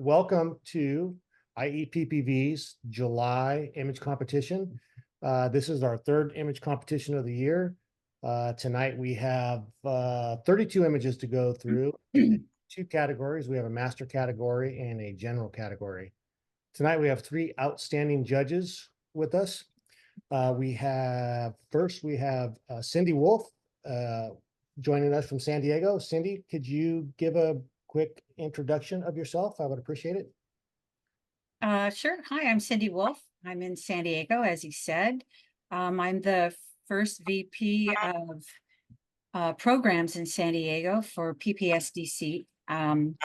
welcome to IEPPV's July image competition. This is our third image competition of the year. Tonight we have 32 images to go through. Two categories. We have a master category and a general category. Tonight we have three outstanding judges with us. We have Cindy Wolf joining us from San Diego. Cindy, could you give a quick introduction of yourself? I would appreciate it. Sure. Hi, I'm Cindy Wolf. I'm in San Diego, as he said. I'm the first VP of programs in San Diego for PPSDC. And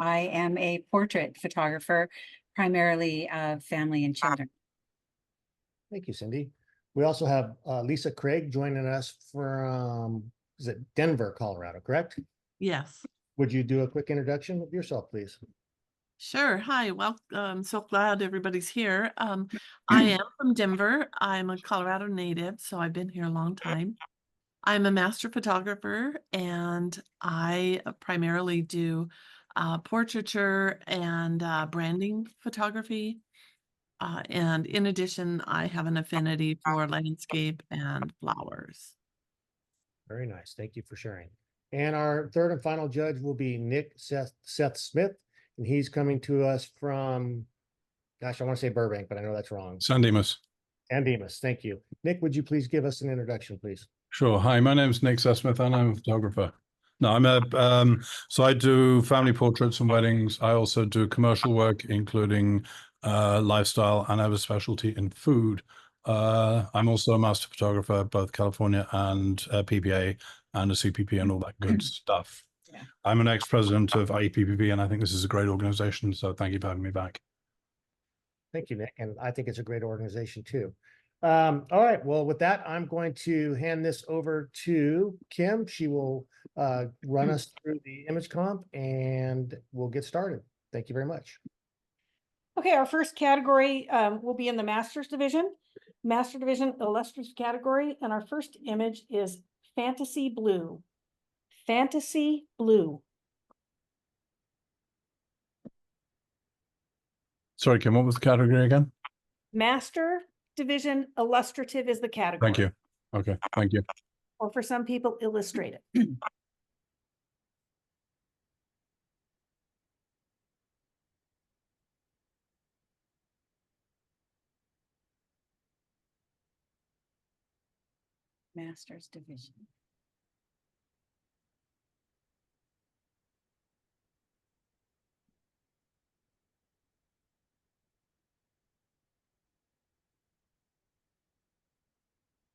I am a portrait photographer, primarily of family and children. Thank you, Cindy. We also have Lisa Craig joining us from, is it Denver, Colorado, correct? Yes. Would you do a quick introduction of yourself, please? Sure. Hi. Well, I'm so glad everybody's here. I am from Denver. I'm a Colorado native, so I've been here a long time. I'm a master photographer, and I primarily do portraiture and branding photography. And in addition, I have an affinity for landscape and flowers. Very nice. Thank you for sharing. And our third and final judge will be Nick Seth Smith, and he's coming to us from, gosh, I want to say Burbank, but I know that's wrong. San Dimas. San Dimas. Thank you. Nick, would you please give us an introduction, please? Sure. Hi, my name's Nick Sesmith, and I'm a photographer. No, so I do family portraits and weddings. I also do commercial work, including lifestyle, and I have a specialty in food. I'm also a master photographer, both California and PPA, and a CPP and all that good stuff. Yeah. I'm an ex-president of IEPPV, and I think this is a great organization, so thank you for having me back. Thank you, Nick. And I think it's a great organization too. All right. Well, with that, I'm going to hand this over to Kim. She will run us through the image comp and we'll get started. Thank you very much. Okay, our first category will be in the Masters Division, Master Division Illustrative category, and our first image is Fantasy Blue. Fantasy Blue. Sorry, Kim, what was the category again? Master Division Illustrative is the category. Thank you. Okay, thank you. Or for some people, illustrative. Masters Division.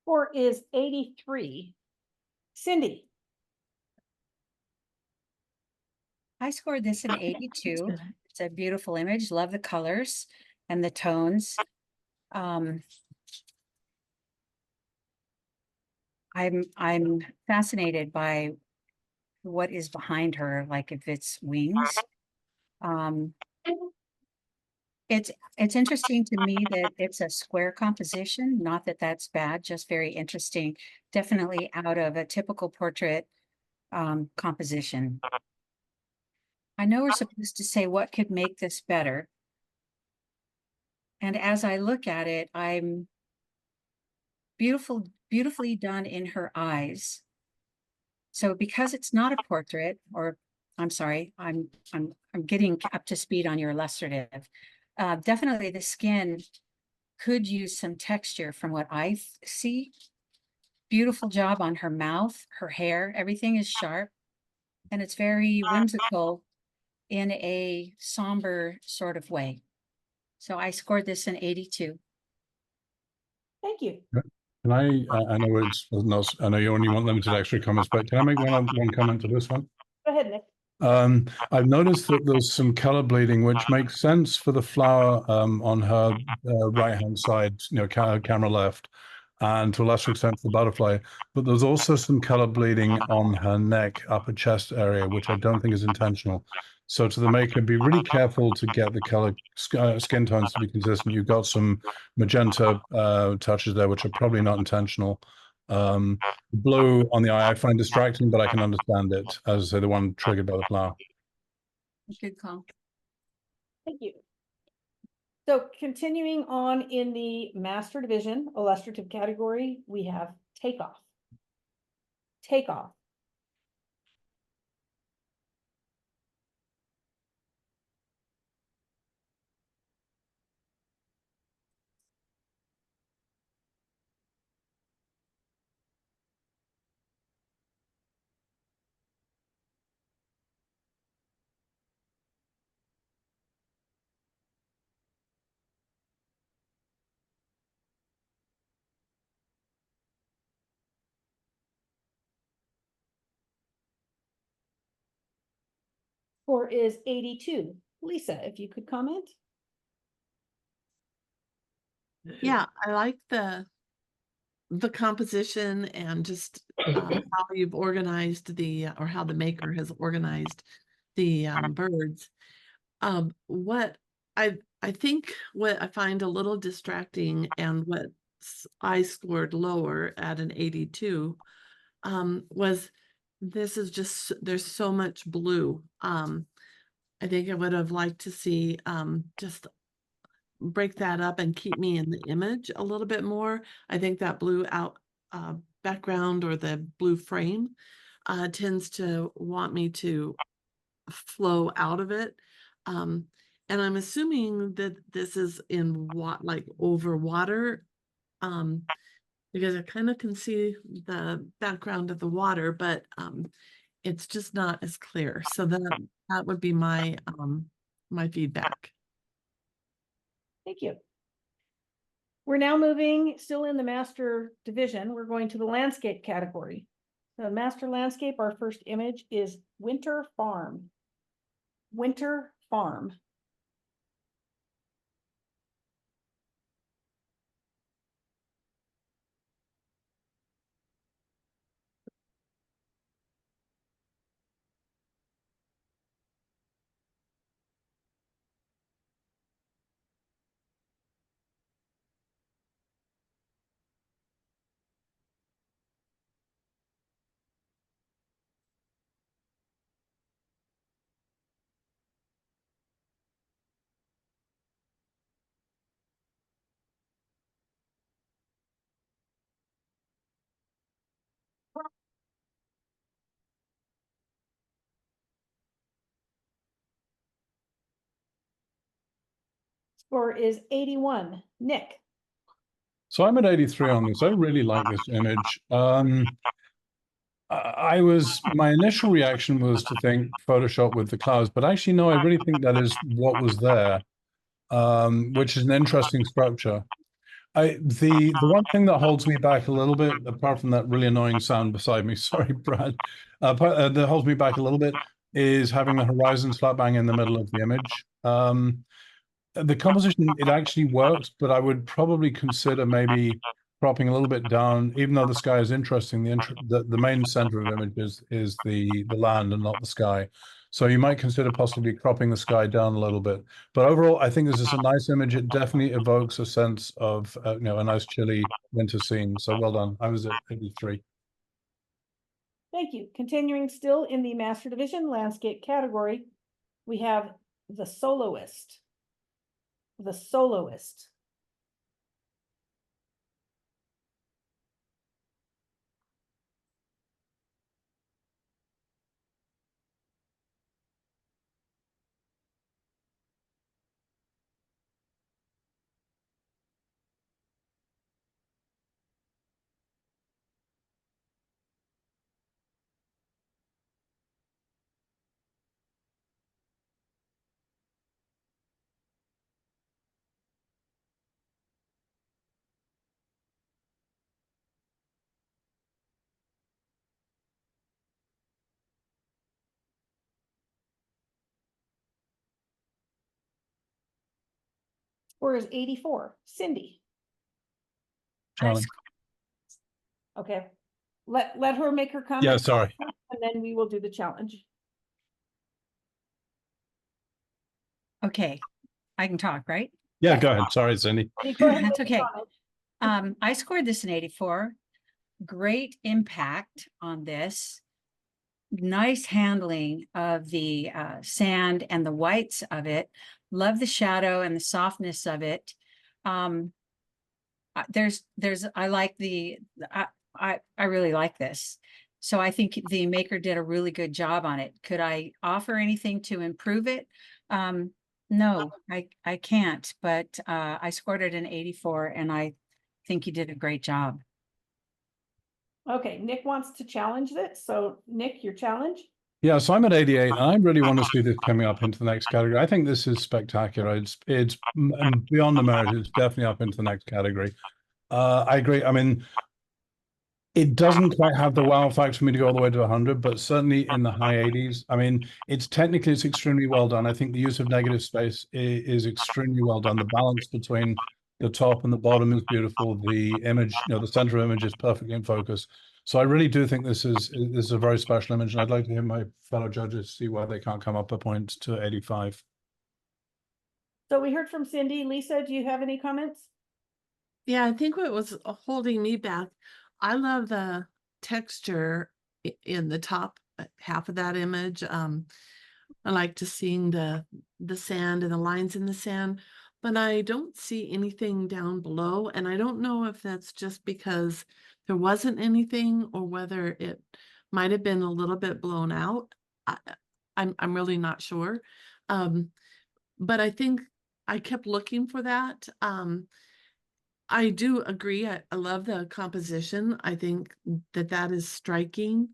Score is 83. Cindy. I scored this in 82. It's a beautiful image. Love the colors and the tones. I'm fascinated by what is behind her, like if it's wings. It's interesting to me that it's a square composition, not that that's bad, just very interesting. Definitely out of a typical portrait composition. I know we're supposed to say what could make this better. And as I look at it, I'm beautifully done in her eyes. So because it's not a portrait, or I'm sorry, I'm getting up to speed on your illustrative. Definitely the skin could use some texture from what I see. Beautiful job on her mouth, her hair, everything is sharp. And it's very whimsical in a somber sort of way. So I scored this in 82. Thank you. Can I know it's not, I know you only want limited extra comments, but can I make one comment to this one? Go ahead, Nick. I've noticed that there's some color bleeding, which makes sense for the flower on her right-hand side, camera left, and to a lesser extent the butterfly. But there's also some color bleeding on her neck, upper chest area, which I don't think is intentional. So to the maker, be really careful to get the color skin tones to be consistent. You've got some magenta touches there, which are probably not intentional. Blue on the eye I find distracting, but I can understand it as I say the one triggered by the flower. Good call. Thank you. So continuing on in the master division illustrative category, we have takeoff. Takeoff. Score is 82. Lisa, if you could comment. Yeah, I like the composition and just how you've organized the or how the maker has organized the birds. What I think what I find a little distracting and what I scored lower at an 82 was this is just there's so much blue. I think I would have liked to see just break that up and keep me in the image a little bit more. I think that blue out background or the blue frame tends to want me to flow out of it. And I'm assuming that this is in what like over water, because I kind of can see the background of the water, but it's just not as clear. So that would be my my feedback. Thank you. We're now moving, still in the master division, we're going to the landscape category. The master landscape, our first image is Winter Farm. Winter Farm. Score is 81. Nick. So I'm at 83 on this. I really like this image. My initial reaction was to think Photoshop with the clouds, but actually, no, I really think that is what was there, which is an interesting structure. The one thing that holds me back a little bit, apart from that really annoying sound beside me, sorry, Brad, that holds me back a little bit is having the horizon slap bang in the middle of the image. The composition, it actually works, but I would probably consider maybe cropping a little bit down, even though the sky is interesting. The main center of the image is the land and not the sky. So you might consider possibly cropping the sky down a little bit. But overall, I think this is a nice image. It definitely evokes a sense of a nice chilly winter scene. So well done. I was at 83. Thank you. Continuing still in the master division landscape category, we have The Soloist. The Soloist. Score is 84. Cindy. Charlie. Okay. Let her make her comment. Yeah, sorry. And then we will do the challenge. Okay, I can talk, right? Yeah, go ahead. Sorry, Cindy. Go ahead That's with the okay. comment. I scored this an 84. Great impact on this. Nice handling of the sand and the whites of it, love the shadow and the softness of it. I like I really like this. So I think the maker did a really good job on it. Could I offer anything to improve it? No, I can't, but I scored it an 84 and I think you did a great job. Okay, Nick wants to challenge it. So Nick, your challenge? Yeah, so I'm at 88, and I really want to see this coming up into the next category. I think this is spectacular. It's beyond the merit. It's definitely up into the next category. I agree. I mean, it doesn't quite have the wow factor for me to go all the way to 100, but certainly in the high 80s. I mean, it's extremely well done. I think the use of negative space is extremely well done. The balance between the top and the bottom is beautiful. The image, the center image is perfectly in focus. So I really do think this is a very special image, and I'd like to hear my fellow judges see why they can't come up a point to 85. So we heard from Cindy. Lisa, do you have any comments? Yeah, I think what was holding me back, I love the texture in the top half of that image. I like to seeing the sand and the lines in the sand, but I don't see anything down below. And I don't know if that's just because there wasn't anything or whether it might have been a little bit blown out. I'm really not sure. But I think I kept looking for that. I do agree. I love the composition. I think that is striking.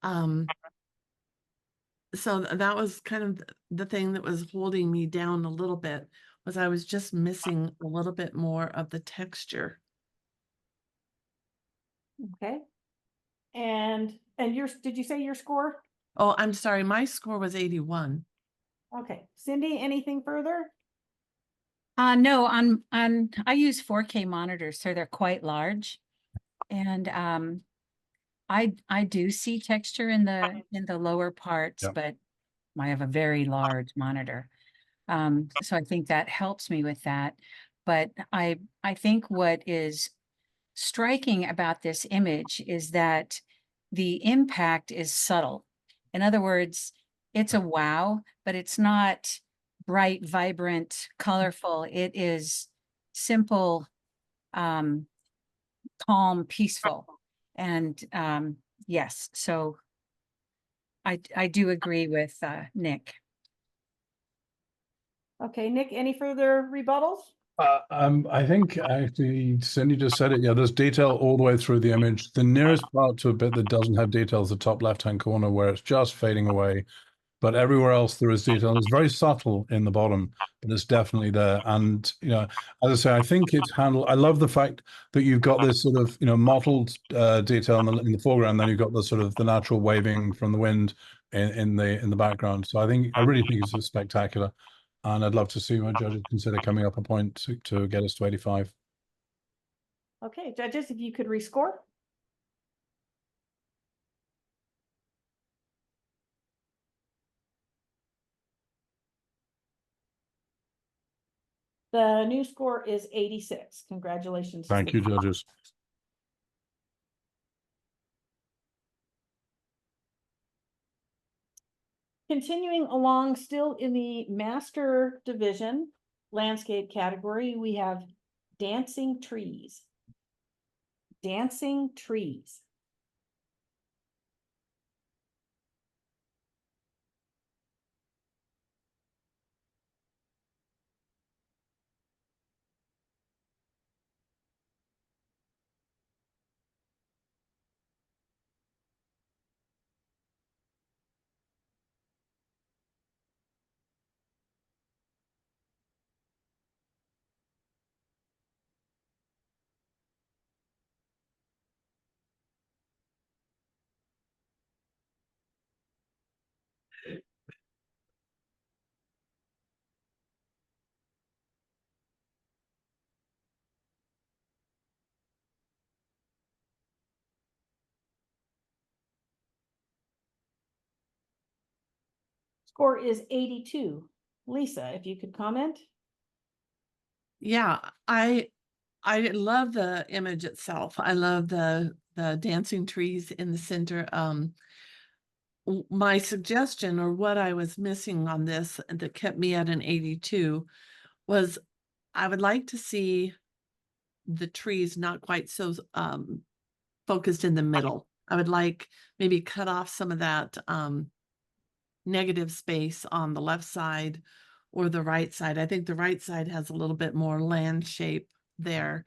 So that was kind of the thing that was holding me down a little bit, was I was just missing a little bit more of the texture. Okay. And yours, did you say your score? Oh, I'm sorry. My score was 81. Okay. Cindy, anything further? No, I use 4K monitors, so they're quite large. And I do see texture in the lower parts, Yeah. but I have a very large monitor. So I think that helps me with that. But I think what is striking about this image is that the impact is subtle. In other words, it's a wow, but it's not bright, vibrant, colorful. It is simple, calm, peaceful. And yes, so I do agree with Nick. Okay, Nick, any further rebuttals? I think actually Cindy just said it. Yeah, there's detail all the way through the image. The nearest part to a bit that doesn't have detail is the top left-hand corner where it's just fading away. But everywhere else there is detail. It's very subtle in the bottom, but it's definitely there. And as I say, I think it's handled. I love the fact that you've got this sort of mottled detail in the foreground. Then you've got the sort of the natural waving from the wind in the background. So I really think it's spectacular. And I'd love to see my judges consider coming up a point to get us to 85. Okay, judges, if you could rescore. The new score is 86. Congratulations. Thank you, judges. Continuing along, still in the master division landscape category, we have dancing trees. Dancing trees. Score is 82. Lisa, if you could comment. Yeah, I love the image itself. I love the dancing trees in the center. my suggestion, or what I was missing on this that kept me at an 82, was I would like to see the trees not quite so focused in the middle. I would like maybe cut off some of that negative space on the left side or the right side. I think the right side has a little bit more land shape there.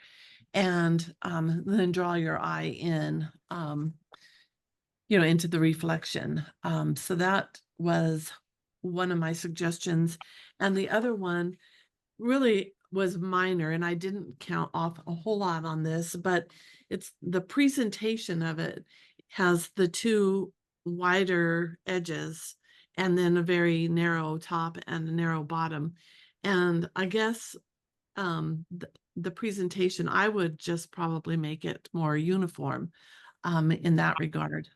And then draw your eye in, into the reflection. So that was one of my suggestions. And the other one really was minor, and I didn't count off a whole lot on this, but it's the presentation of it has the two wider edges and then a very narrow top and a narrow bottom. And I guess the presentation, I would just probably make it more uniform in that regard,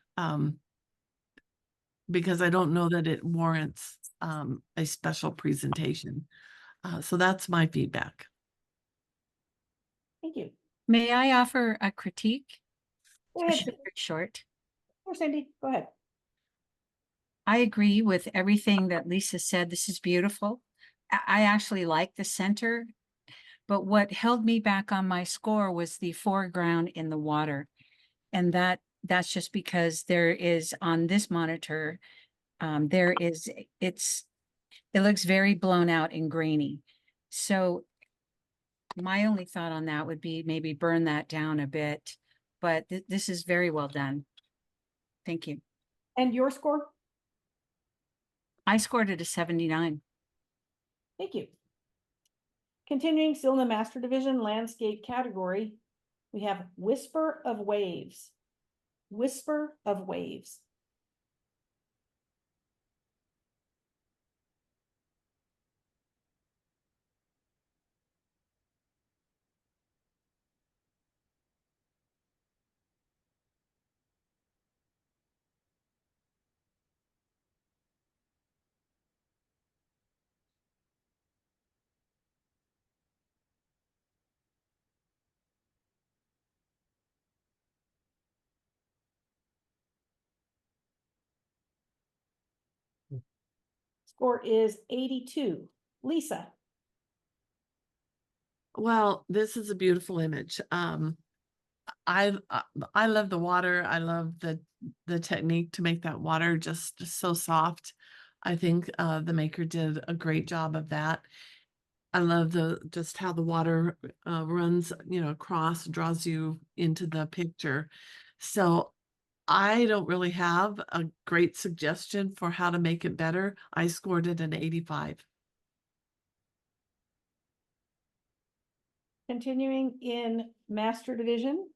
because I don't know that it warrants a special presentation. So that's my feedback. Thank you. May I offer a critique? Go ahead, Especially very short. Cindy, go ahead. I agree with everything that Lisa said. This is beautiful. I actually like the center, but what held me back on my score was the foreground in the water. And that's just because there is on this monitor, it looks very blown out and grainy. So my only thought on that would be maybe burn that down a bit, but this is very well done. Thank you. And your score? I scored it a 79. Thank you. Continuing still in the Master Division landscape category, we have Whisper of Waves. Whisper of Waves. Score is 82. Lisa. Well, this is a beautiful image. I love the water. I love the technique to make that water just so soft. I think the maker did a great job of that. I love just how the water runs, across, draws you into the picture. So I don't really have a great suggestion for how to make it better. I scored it an 85. Continuing in Master Division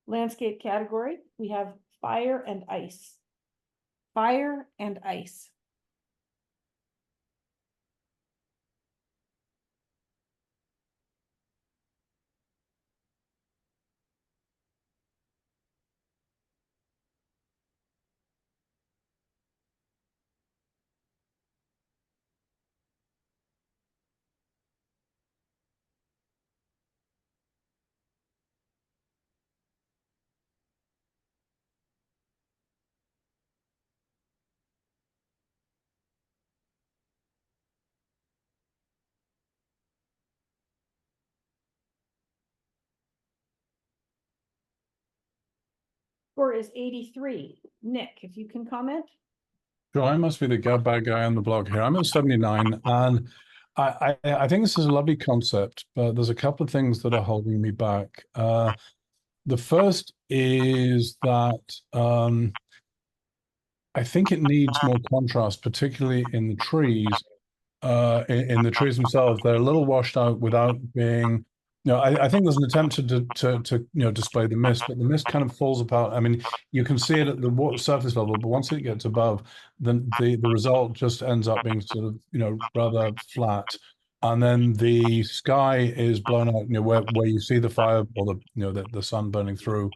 landscape category, we have Fire and Ice. Fire and Ice. Score is 83. Nick, if you can comment. Sure, I must be the bad guy on the block here. I'm at 79, and I think this is a lovely concept, but there's a couple of things that are holding me back. The first is that I think it needs more contrast, particularly in the trees. In the trees themselves, they're a little washed out without being. I think there's an attempt to display the mist, but the mist kind of falls apart. I mean, you can see it at the water surface level, but once it gets above, then the result just ends up being sort of rather flat. And then the sky is blown out, where you see the fire or the sun burning through.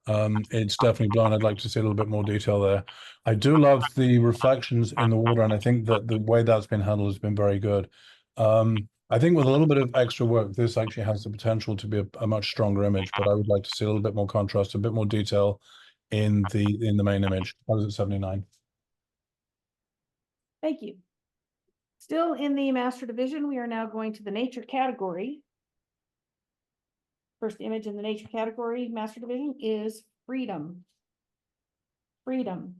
It's definitely blown. I'd like to see a little bit more detail there. I do love the reflections in the water, and I think that the way that's been handled has been very good. I think with a little bit of extra work, this actually has the potential to be a much stronger image, but I would like to see a little bit more contrast, a bit more detail in the main image. I was at 79. Thank you. Still in the master division, we are now going to the nature category. First image in the nature category, master division, is freedom. Freedom.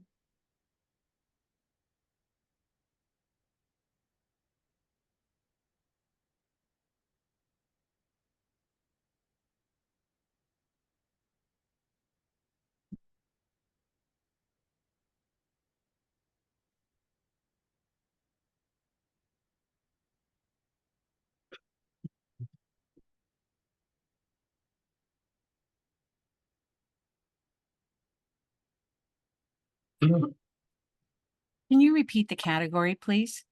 Can you repeat the category, please?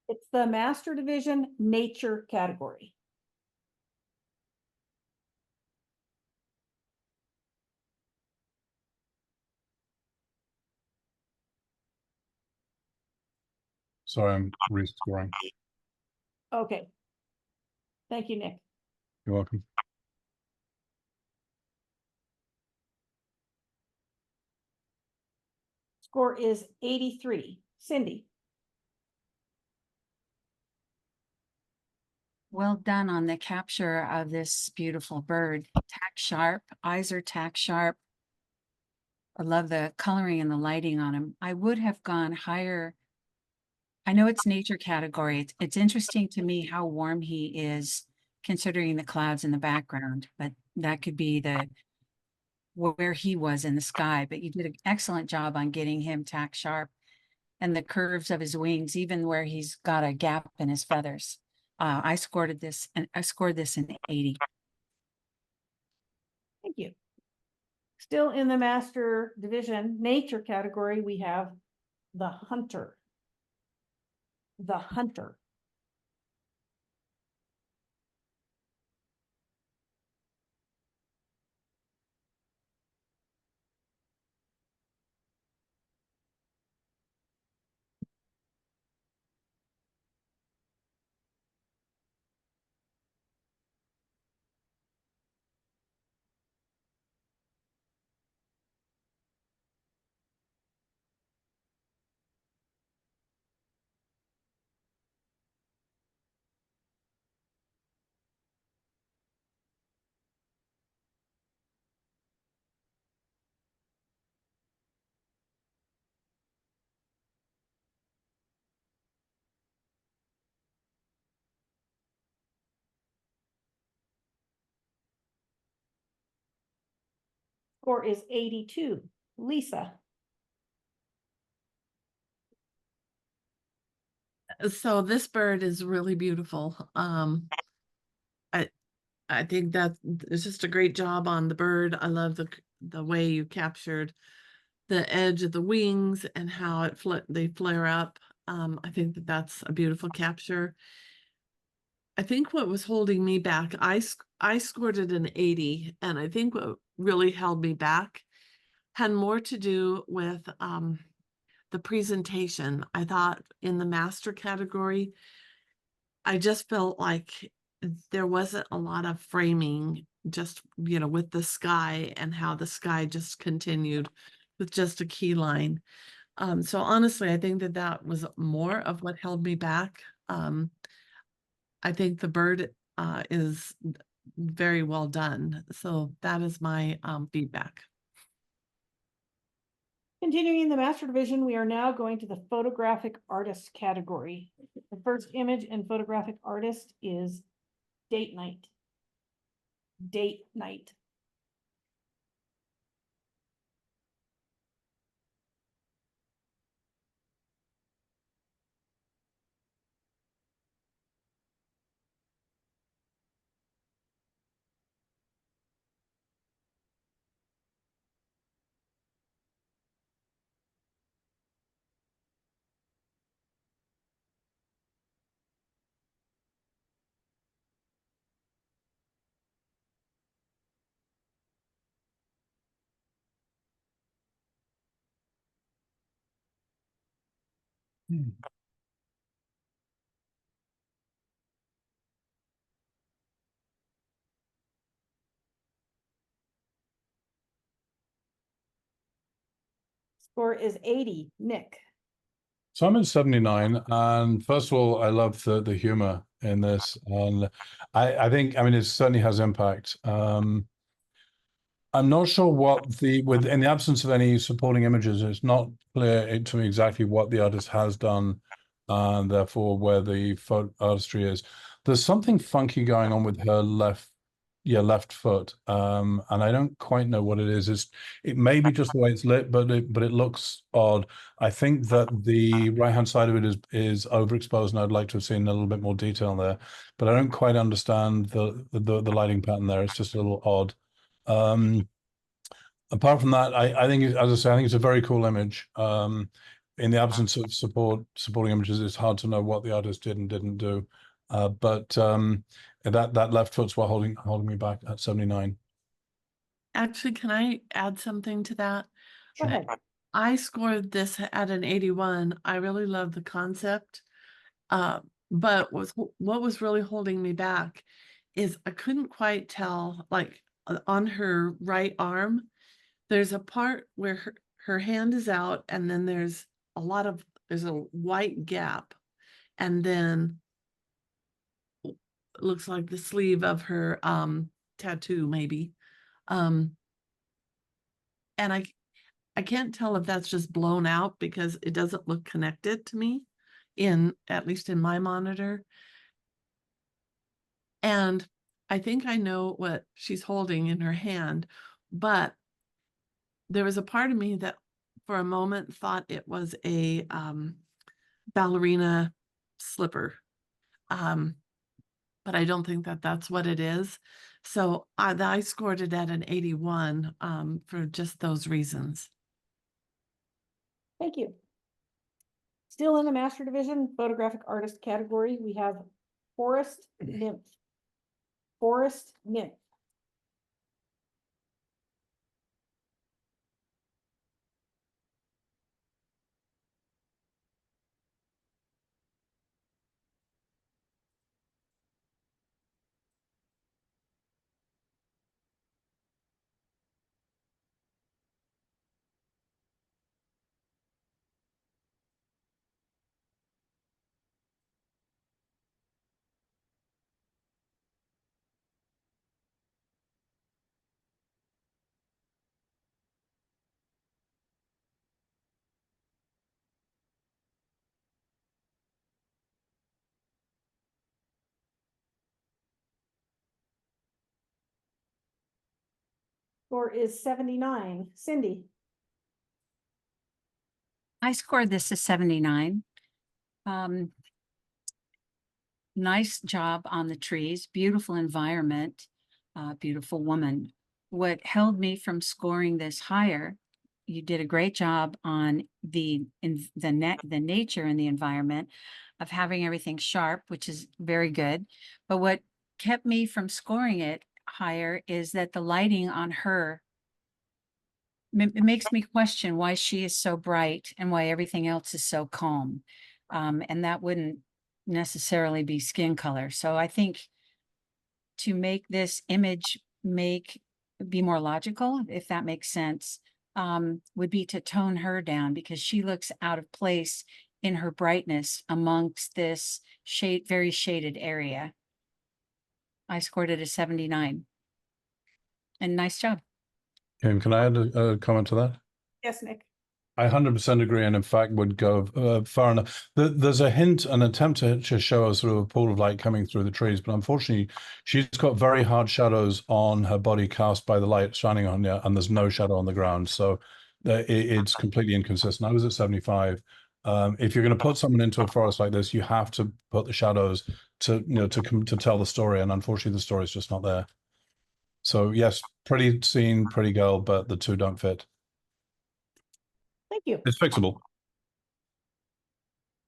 It's the master division nature category. Sorry, I'm rescoring. Okay. Thank you, Nick. You're welcome. Score is 83. Cindy. Well done on the capture of this beautiful bird. Tack sharp, eyes are tack sharp. I love the coloring and the lighting on him. I would have gone higher. I know it's nature category. It's interesting to me how warm he is considering the clouds in the background, but that could be where he was in the sky. But you did an excellent job on getting him tack sharp and the curves of his wings, even where he's got a gap in his feathers. I scored this an 80. Thank you. Still in the master division nature category, we have the hunter. The hunter. Score is 82. Lisa. So this bird is really beautiful. I think that it's just a great job on the bird. I love the way you captured the edge of the wings and how they flare up. I think that that's a beautiful capture. I think what was holding me back, I scored it an 80, and I think what really held me back had more to do with the presentation. I thought in the master category, I just felt like there wasn't a lot of framing, just, with the sky and how the sky just continued with just a key line. So honestly, I think that was more of what held me back. I think the bird is very well done. So that is my feedback. Continuing the master division, we are now going to the photographic artist category. The first image in photographic artist is date night. Date night. Score is 80. Nick. So I'm at 79, and first of all, I love the humor in this, and I think, I mean, it certainly has impact. I'm not sure what in the absence of any supporting images, it's not clear to me exactly what the artist has done, and therefore where the artistry is. There's something funky going on with her left foot, and I don't quite know what it is. It may be just the way it's lit, but it looks odd. I think that the right-hand side of it is overexposed, and I'd like to have seen a little bit more detail there, but I don't quite understand the lighting pattern there. It's just a little odd. Apart from that, I think, as I say, I think it's a very cool image. In the absence of supporting images, it's hard to know what the artist did and didn't do. But that left foot's what holding me back at 79. Actually, can I add something to that? Go ahead. I scored this at an 81. I really love the concept. But what was really holding me back is I couldn't quite tell, like on her right arm, there's a part where her hand is out, and then there's a white gap, and then it looks like the sleeve of her tattoo maybe. And I can't tell if that's just blown out because it doesn't look connected to me, at least in my monitor. And I think I know what she's holding in her hand, but there was a part of me that for a moment thought it was a ballerina slipper. But I don't think that that's what it is. So I scored it at an 81 for just those reasons. Thank you. Still in the master division, photographic artist category, we have Forest Nymph. Forest Nymph. Score is 79. Cindy. I scored this a 79. Nice job on the trees, beautiful environment, beautiful woman. What held me from scoring this higher, you did a great job on the nature and the environment of having everything sharp, which is very good. But what kept me from scoring it higher is that the lighting on her, it makes me question why she is so bright and why everything else is so calm. And that wouldn't necessarily be skin color. So I think to make this image be more logical, if that makes sense, would be to tone her down because she looks out of place in her brightness amongst this very shaded area. I scored it a 79. And nice job. Kim, can I add a comment to that? Yes, Nick. I 100% agree, and in fact would go far enough. There's a hint, an attempt to show a sort of a pool of light coming through the trees, but unfortunately, she's got very hard shadows on her body cast by the light shining on you, and there's no shadow on the ground, so it's completely inconsistent. I was at 75. If you're going to put someone into a forest like this, you have to put the shadows to tell the story, and unfortunately, the story is just not there. So yes, pretty scene, pretty girl, but the two don't fit. Thank you. It's fixable.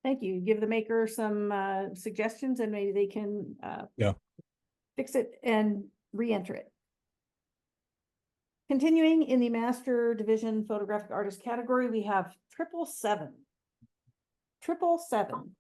Thank you. Give the maker some suggestions and maybe they can fix it and re-enter it. Continuing in the master division photographic artist category, we have 777. 777.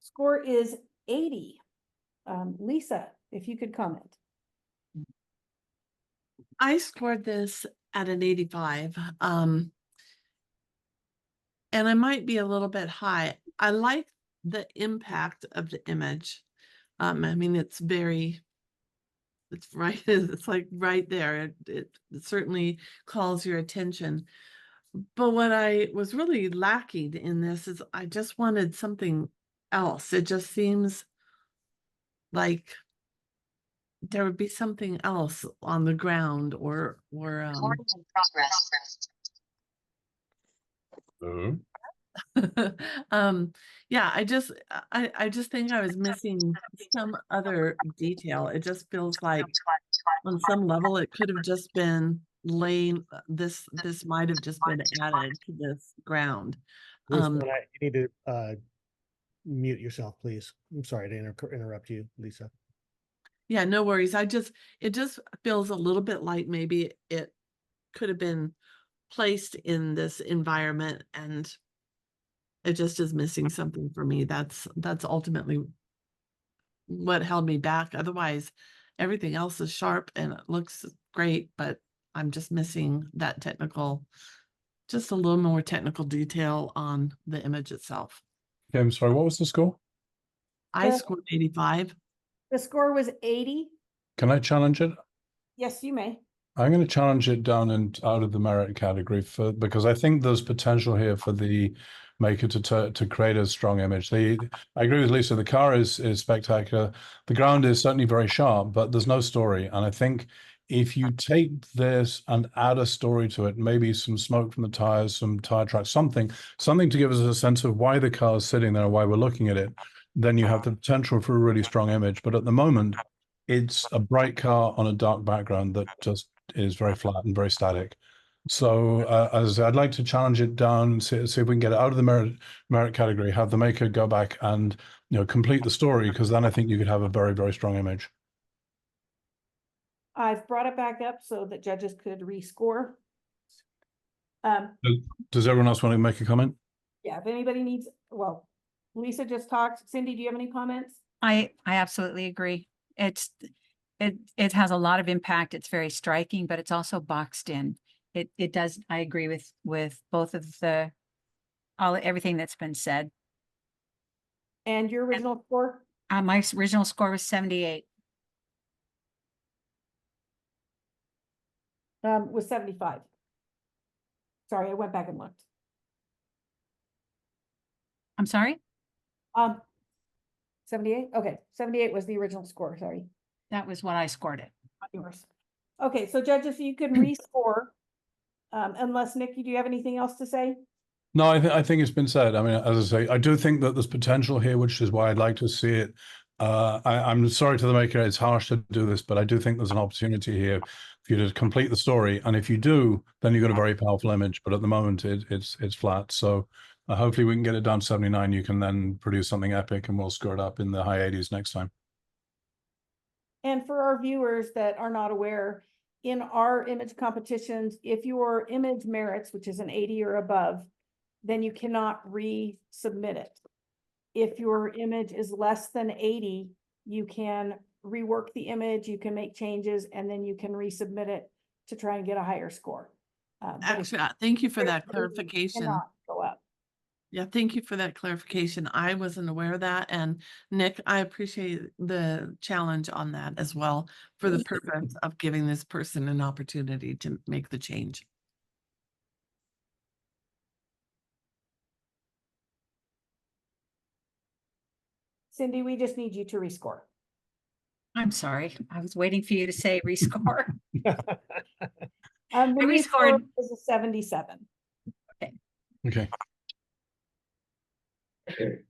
Score is 80. Lisa, if you could comment. I scored this at an 85. And I might be a little bit high. I like the impact of the image. I mean, it's right, it's like right there. It certainly calls your attention. But what I was really lacking in this is I just wanted something else. It just seems like there would be something else on the ground or yeah, I just think I was missing some other detail. It just feels like on some level it could have just been this might have just been added to this ground. Lisa, you need to mute yourself, please. I'm sorry to interrupt you, Lisa. Yeah, no worries. It just feels a little bit like maybe it could have been placed in this environment and it just is missing something for me. That's ultimately what held me back. Otherwise, everything else is sharp and it looks great, but I'm just missing that just a little more technical detail on the image itself. Okay, I'm sorry, what was the score? I The- scored 85. The score was 80. Can I challenge it? Yes, you may. I'm going to challenge it down and out of the merit category because I think there's potential here for the maker to create a strong image. I agree with Lisa. The car is spectacular. The ground is certainly very sharp, but there's no story. And I think if you take this and add a story to it, maybe some smoke from the tires, some tire tracks, something to give us a sense of why the car is sitting there and why we're looking at it, then you have the potential for a really strong image. But at the moment, it's a bright car on a dark background that just is very flat and very static. So as I'd like to challenge it down and see if we can get it out of the merit category, have the maker go back and complete the story, because then I think you could have a very, very strong image. I've brought it back up so that judges could rescore. Does everyone else want to make a comment? Yeah, if anybody needs, well, Lisa just talked. Cindy, do you have any comments? I absolutely agree. It has a lot of impact. It's very striking, but it's also boxed in. It does. I agree with both of everything that's been said. And your original score? My original score was 78. Was 75. Sorry, I went back and looked. I'm sorry? 78? Okay, 78 was the original score, sorry. That was what I scored it. Not yours. Okay, so judges, you can rescore. Unless Nick, do you have anything else to say? No, I think it's been said. I mean, as I say, I do think that there's potential here, which is why I'd like to see it. I'm sorry to the maker, it's harsh to do this, but I do think there's an opportunity here for you to complete the story. And if you do, then you've got a very powerful image. But at the moment, it's flat. So hopefully we can get it down to 79. You can then produce something epic, and we'll score it up in the high 80s next time. And for our viewers that are not aware, in our image competitions, if your image merits, which is an 80 or above, then you cannot resubmit it. If your image is less than 80, you can rework the image, you can make changes, and then you can resubmit it to try and get a higher score. Actually, thank you for that clarification. Cannot go up. Yeah, thank you for that clarification. I wasn't aware of that. And Nick, I appreciate the challenge on that as well, for the purpose of giving this person an opportunity to make the change. Cindy, we just need you to rescore. I'm sorry. I was waiting for you to say rescore. The new score rescored. is a 77. Okay.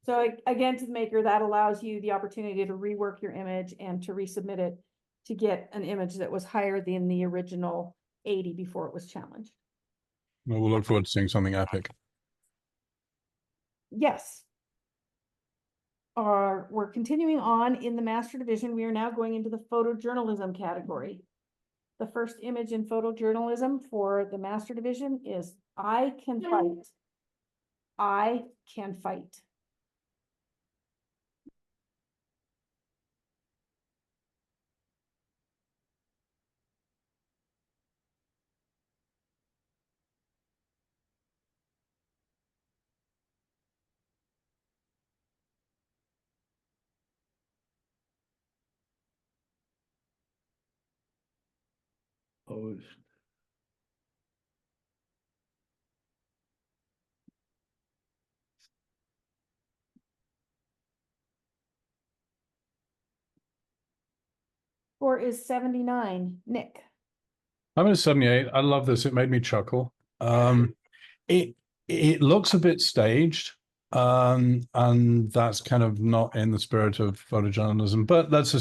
So again, to the maker, that allows you the opportunity to rework your image and to resubmit it to get an image that was higher than the original 80 before it was challenged. Well, we'll look forward to seeing something epic. Yes. We're continuing on in the master division. We are now going into the photojournalism category. The first image in photojournalism for the master division is I Can Fight. I Can Fight. Oh, Score is 79. Nick. I'm at a 78. I love this. It made me chuckle. It it looks a bit staged, and that's kind of not in the spirit of photojournalism. But let's for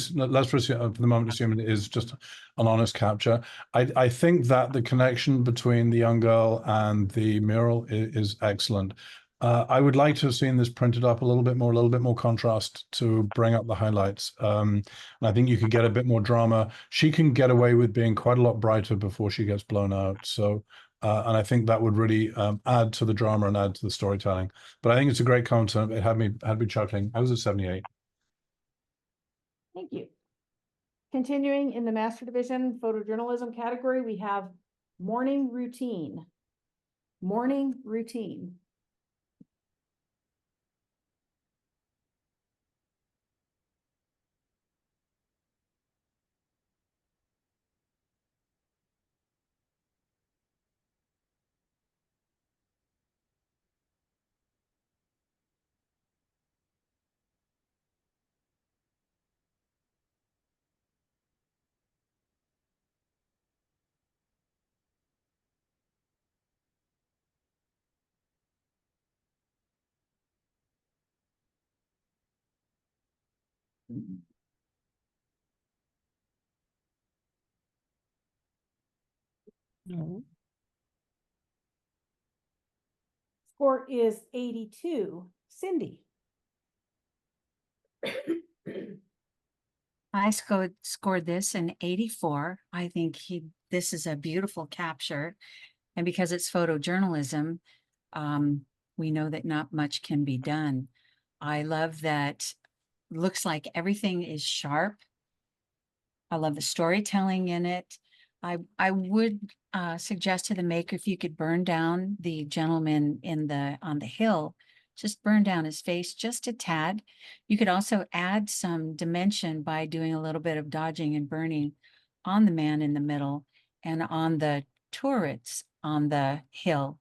the moment assume it is just an honest capture. I think that the connection between the young girl and the mural is excellent. I would like to have seen this printed up a little bit more contrast to bring up the highlights. And I think you could get a bit more drama. She can get away with being quite a lot brighter before she gets blown out. So, and I think that would really add to the drama and add to the storytelling. But I think it's a great content. It had me chuckling. I was at 78. Thank you. Continuing in the Master Division photojournalism category, we have morning routine. Morning routine. No. Score is 82. Cindy. I scored this an 84. I think this is a beautiful capture. And because it's photojournalism, we know that not much can be done. I love that looks like everything is sharp. I love the storytelling in it. I would suggest to the maker if you could burn down the gentleman on the hill, just burn down his face just a tad. You could also add some dimension by doing a little bit of dodging and burning on the man in the middle and on the turrets on the hill.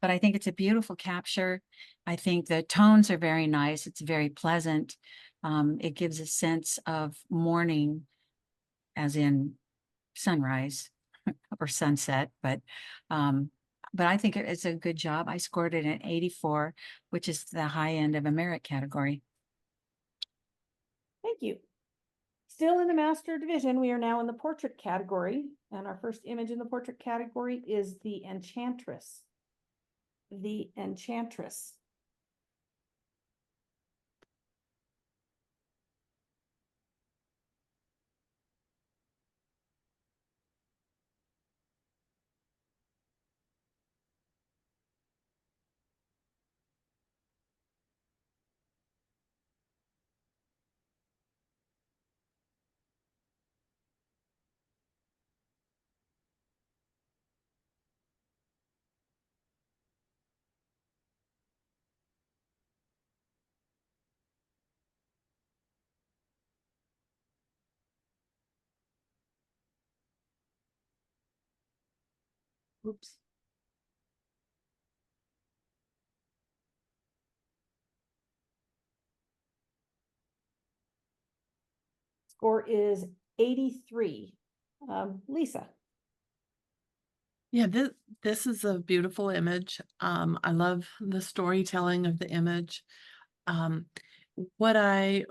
But I think it's a beautiful capture. I think the tones are very nice. It's very pleasant. It gives a sense of morning, as in sunrise or sunset, but I think it's a good job. I scored it an 84, which is the high end of a merit category. Thank you. Still in the Master Division, we are now in the portrait category, and our first image in the portrait category is the Enchantress. The Enchantress. Oops. Score is 83. Lisa. Yeah, this is a beautiful image. I love the storytelling of the image. What I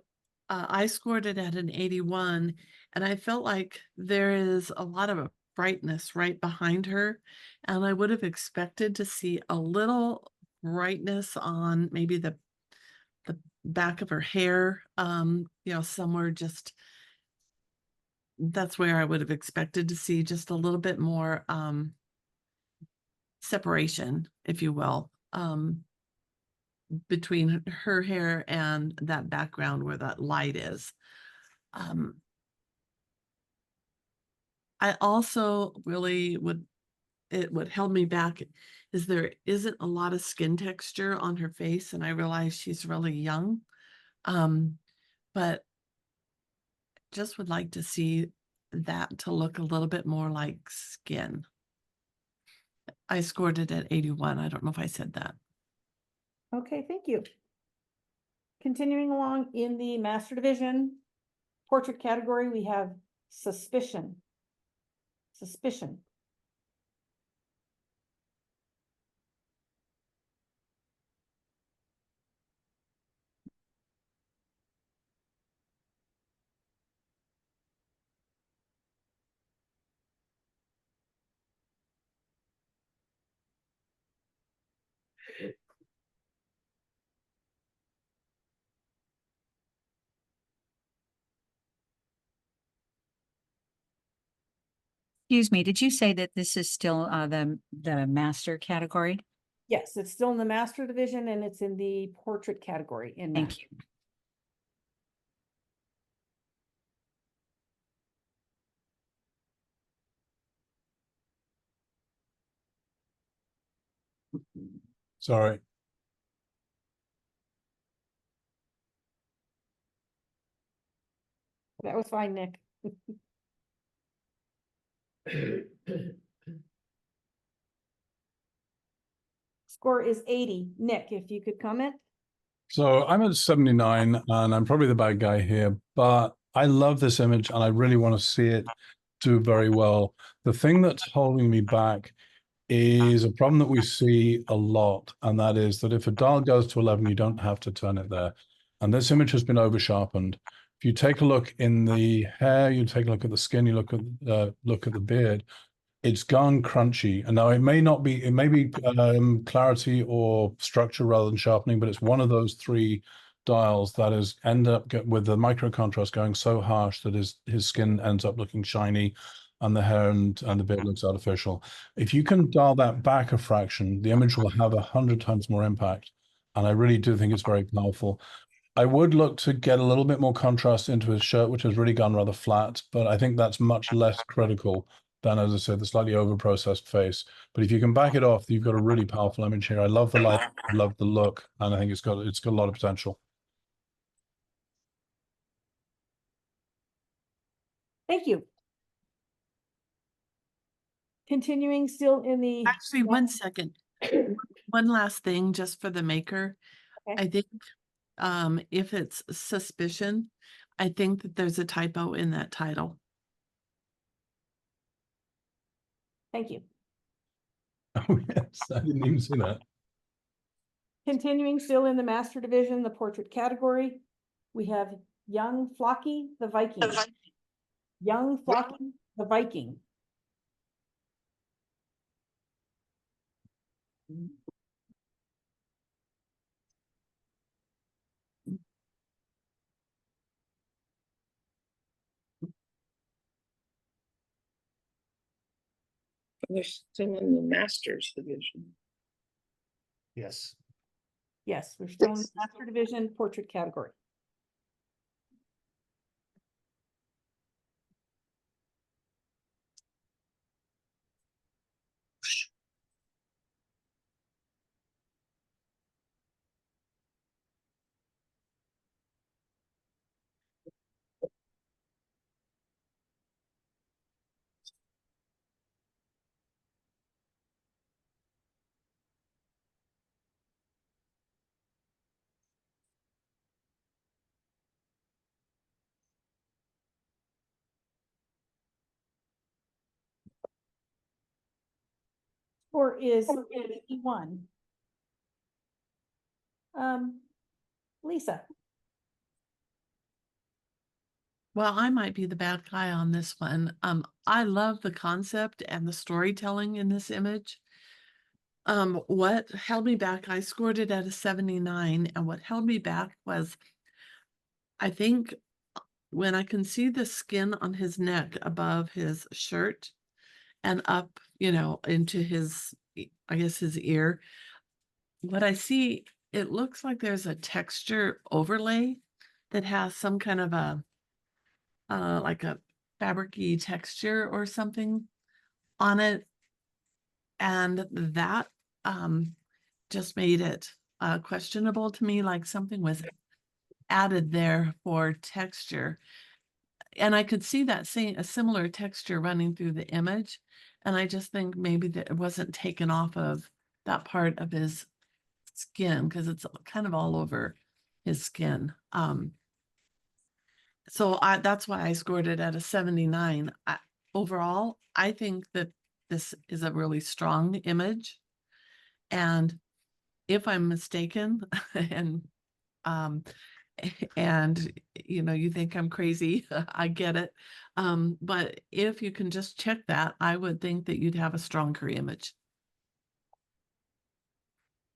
scored it at an 81, and I felt like there is a lot of brightness right behind her, and I would have expected to see a little brightness on maybe the back of her hair, somewhere just that's where I would have expected to see just a little bit more separation, if you will, between her hair and that background where that light is. I also really what held me back is there isn't a lot of skin texture on her face, and I realize she's really young. But just would like to see that to look a little bit more like skin. I scored it at 81. I don't know if I said that. Okay, thank you. Continuing along in the master division, portrait category, we have suspicion. Suspicion. Excuse me, did you say that this is still the master category? Yes, it's still in the master division and it's in the portrait category in Thank master. you. Sorry. That was fine, Nick. Score is 80. Nick, if you could comment. So I'm at 79 and I'm probably the bad guy here, but I love this image and I really want to see it do very well. The thing that's holding me back is a problem that we see a lot, and that is that if a dial goes to 11, you don't have to turn it there. And this image has been over sharpened. If you take a look in the hair, you take a look at the skin, you look at the beard, it's gone crunchy. And now it may not be, it may be clarity or structure rather than sharpening, but it's one of those three dials that is end up with the micro contrast going so harsh that his skin ends up looking shiny and the hair and the beard looks artificial. If you can dial that back a fraction, the image will have 100 times more impact. And I really do think it's very powerful. I would look to get a little bit more contrast into his shirt, which has really gone rather flat, but I think that's much less critical than, as I said, the slightly over-processed face. But if you can back it off, you've got a really powerful image here. I love the light, I love the look, and I think it's got a lot of potential. Thank you. Continuing still in the. Actually, 1 second. One last thing just for the maker. Okay. I think if it's suspicion, I think that there's a typo in that title. Thank you. Oh, yes, I didn't even see that. Continuing still in the master division, the portrait category, we have young Flocky the Viking. Young Flocky the Viking. They're still in the master's division. Yes. Yes, we're still in the master division, portrait category. Score is 81. Lisa. Well, I might be the bad guy on this one. I love the concept and the storytelling in this image. What held me back, I scored it at a 79, and what held me back was, I think when I can see the skin on his neck above his shirt and up, into his, I guess his ear, what I see, it looks like there's a texture overlay that has some kind of a like a fabric-y texture or something on it. And that just made it questionable to me, like something was added there for texture. and I could see that same a similar texture running through the image, and I just think maybe that it wasn't taken off of that part of his skin because it's kind of all over his skin. So that's why I scored it at a 79. Overall, I think that this is a really strong image, and if I'm mistaken, and um, and you think I'm crazy, I get it. But if you can just check that, I would think that you'd have a stronger image.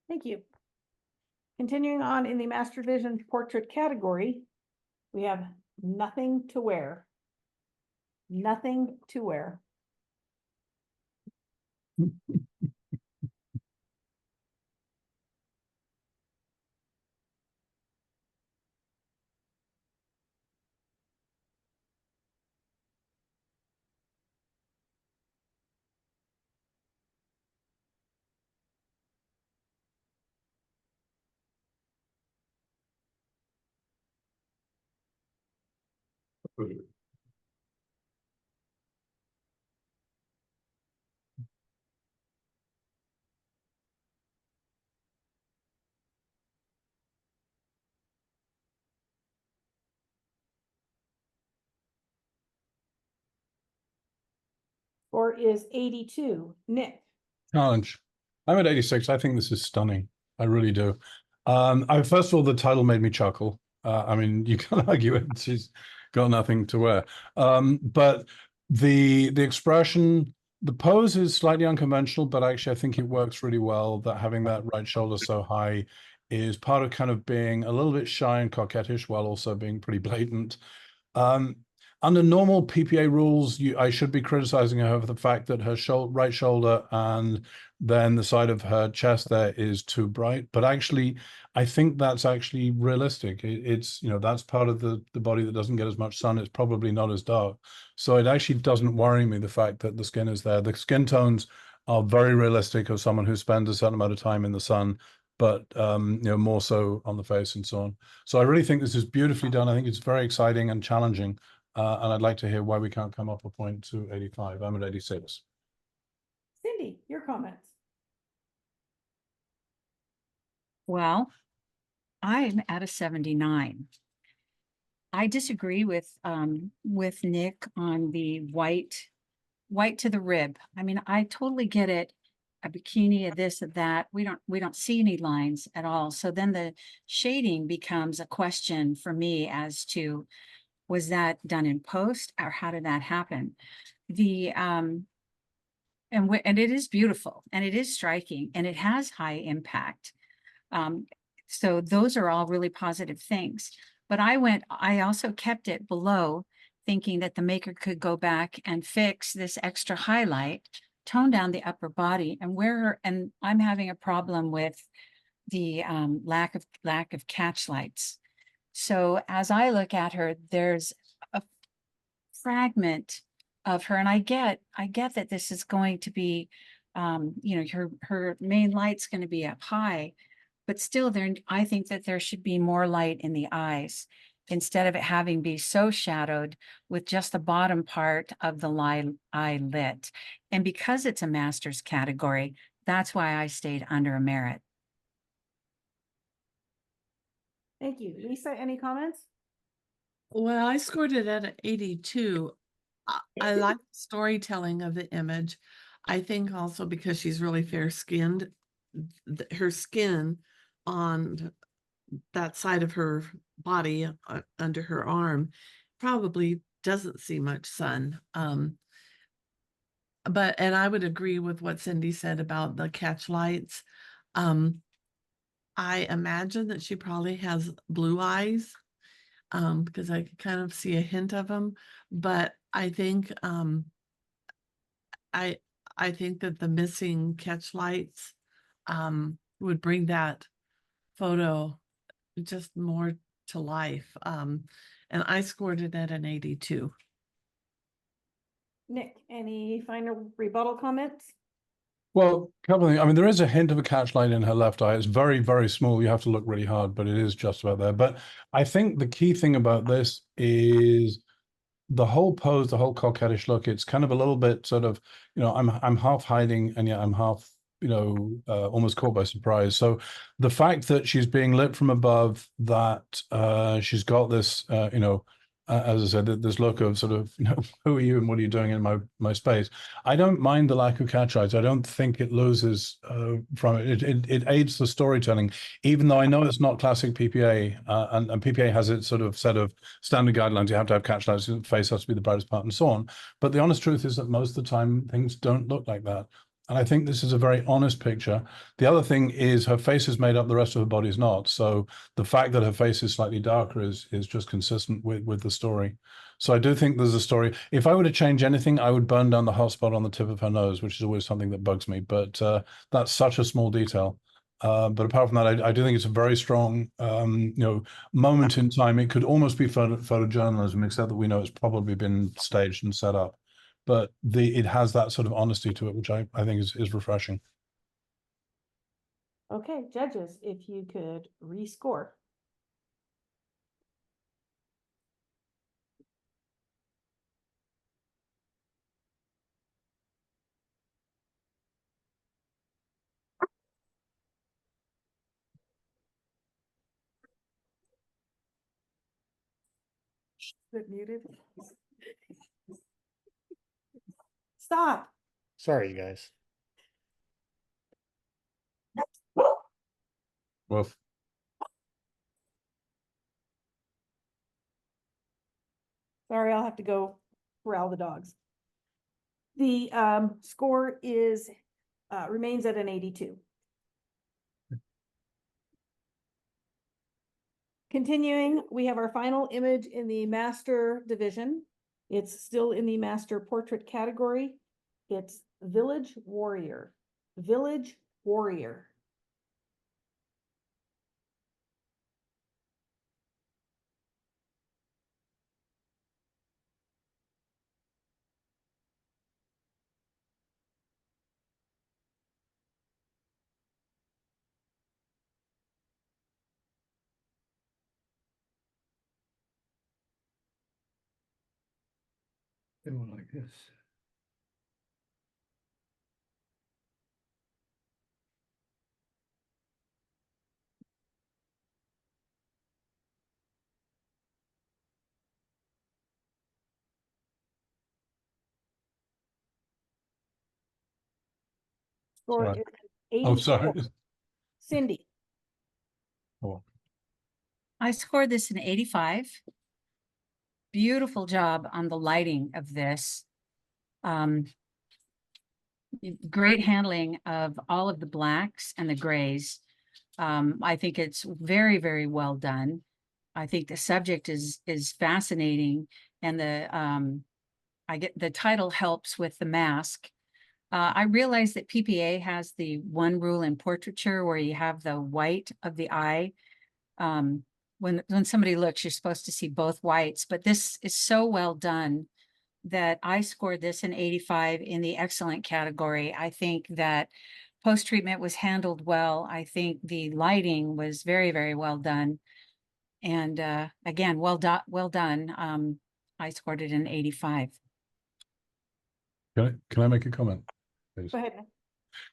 Thank you. Continuing on in the Master Vision portrait category, we have nothing to wear. Nothing to wear. Or is 82. Nick. Challenge. I'm at 86. I think this is stunning. I really do. First of all, the title made me chuckle. I mean, you can't argue it. She's got nothing to wear. But the expression, the pose is slightly unconventional, but actually I think it works really well. That having that right shoulder so high is part of kind of being a little bit shy and coquettish while also being pretty blatant. Under normal PPA rules, I should be criticizing her for the fact that her right shoulder and then the side of her chest there is too bright. But actually, I think that's actually realistic. It's, that's part of the body that doesn't get as much sun. It's probably not as dark. So it actually doesn't worry me, the fact that the skin is there. The skin tones are very realistic of someone who spends a certain amount of time in the sun, but more so on the face and so on. So I really think this is beautifully done. I think it's very exciting and challenging. And I'd like to hear why we can't come up a point to 85. I'm at 86. Cindy, your comments. Well, I'm at a 79. I disagree with Nick on the white to the rib. I mean, I totally get it. A bikini, a this, a that. We don't see any lines at all. So then the shading becomes a question for me as to, was that done in post or how did that happen? And it is beautiful and it is striking and it has high impact. So those are all really positive things. But I also kept it below, thinking that the maker could go back and fix this extra highlight, tone down the upper body, and and I'm having a problem with the lack of catch lights. So as I look at her, there's a fragment of her, and I get that this is going to be, her main light's going to be up high, but still I think that there should be more light in the eyes instead of it having be so shadowed with just the bottom part of the eye lit. And because it's a master's category, that's why I stayed under a merit. Thank you. Lisa, any comments? Well, I scored it at an 82. I like the storytelling of the image. I think also because she's really fair-skinned, her skin on that side of her body under her arm probably doesn't see much sun. And I would agree with what Cindy said about the catch lights. I imagine that she probably has blue eyes, because I could kind of see a hint of them, but I think I think that the missing catch lights would bring that photo just more to life. And I scored it at an 82. Nick, any final rebuttal comments? Well, a couple of things. I mean, there is a hint of a catch light in her left eye. It's very, very small. You have to look really hard, but it is just about there. But I think the key thing about this is the whole pose, the whole coquettish look, it's kind of a little bit sort of, I'm half hiding and yet I'm half, almost caught by surprise. So the fact that she's being lit from above, that she's got this, as I said, this look of sort of, who are you and what are you doing in my space? I don't mind the lack of catch lights. I don't think it loses from it. It aids the storytelling, even though I know it's not classic PPA, and PPA has its sort of set of standard guidelines. You have to have catch lights, the face has to be the brightest part, and so on. But the honest truth is that most of the time things don't look like that. And I think this is a very honest picture. The other thing is her face is made up, the rest of her body is not. So the fact that her face is slightly darker is just consistent with the story. So I do think there's a story. If I were to change anything, I would burn down the hot spot on the tip of her nose, which is always something that bugs me. But that's such a small detail. But apart from that, I do think it's a very strong, moment in time. It could almost be photojournalism, except that we know it's probably been staged and set up. But it has that sort of honesty to it, which I think is refreshing. Okay, judges, if you could rescore. Is it muted? Stop. Sorry, you guys. Well, Sorry, I'll have to go corral the dogs. The score is remains at an 82. Continuing, we have our final image in the master division. It's still in the master portrait category. It's Village Warrior. Village Warrior. They went like this. Score Sorry. is Oh, 84. sorry. Cindy. Oh. I scored this an 85. Beautiful job on the lighting of this. Great handling of all of the blacks and the grays. I think it's very, very well done. I think the subject is fascinating, and the title helps with the mask. I realize that PPA has the one rule in portraiture where you have the white of the eye. When somebody looks, you're supposed to see both whites, but this is so well done that I scored this an 85 in the excellent category. I think that post-treatment was handled well. I think the lighting was very, very well done. And again, well done. I scored it an 85. Can I make a comment, please? Go ahead.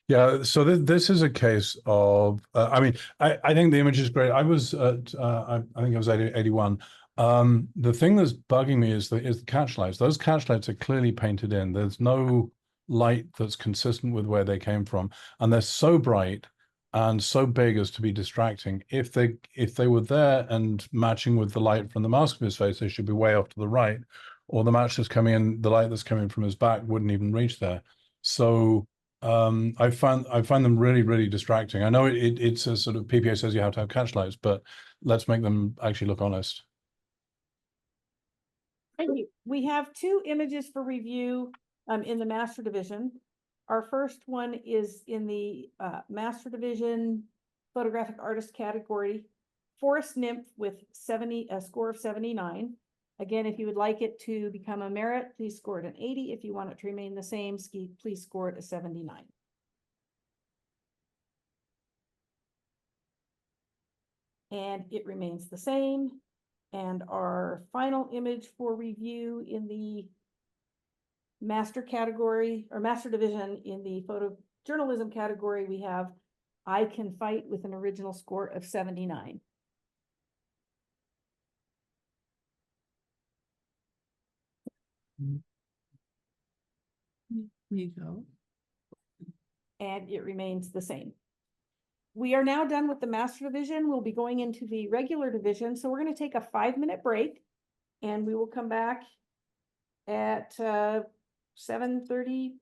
Yeah, so this is a case of, I think the image is great. I was at, I think it was 81. The thing that's bugging me is the catch lights. Those catch lights are clearly painted in. There's no light that's consistent with where they came from. And they're so bright and so big as to be distracting. If they were there and matching with the light from the mask of his face, they should be way off to the right. Or the match that's coming in, the light that's coming from his back wouldn't even reach there. So I find them really, really distracting. I know it's a sort of PPA says you have to have catch lights, but let's make them actually look honest. Thank you. We have two images for review in the master division. Our first one is in the master division photographic artist category, Forest Nymph with a score of 79. Again, if you would like it to become a merit, please score it an 80. If you want it to remain the same, please score it a 79. And it remains the same. And our final image for review in the master category or master division in the photojournalism category, we have I Can Fight with an original score of 79. There you go. And it remains the same. We are now done with the master division. We'll be going into the regular division. So we're going to take a 5-minute break and we will come back at 7:31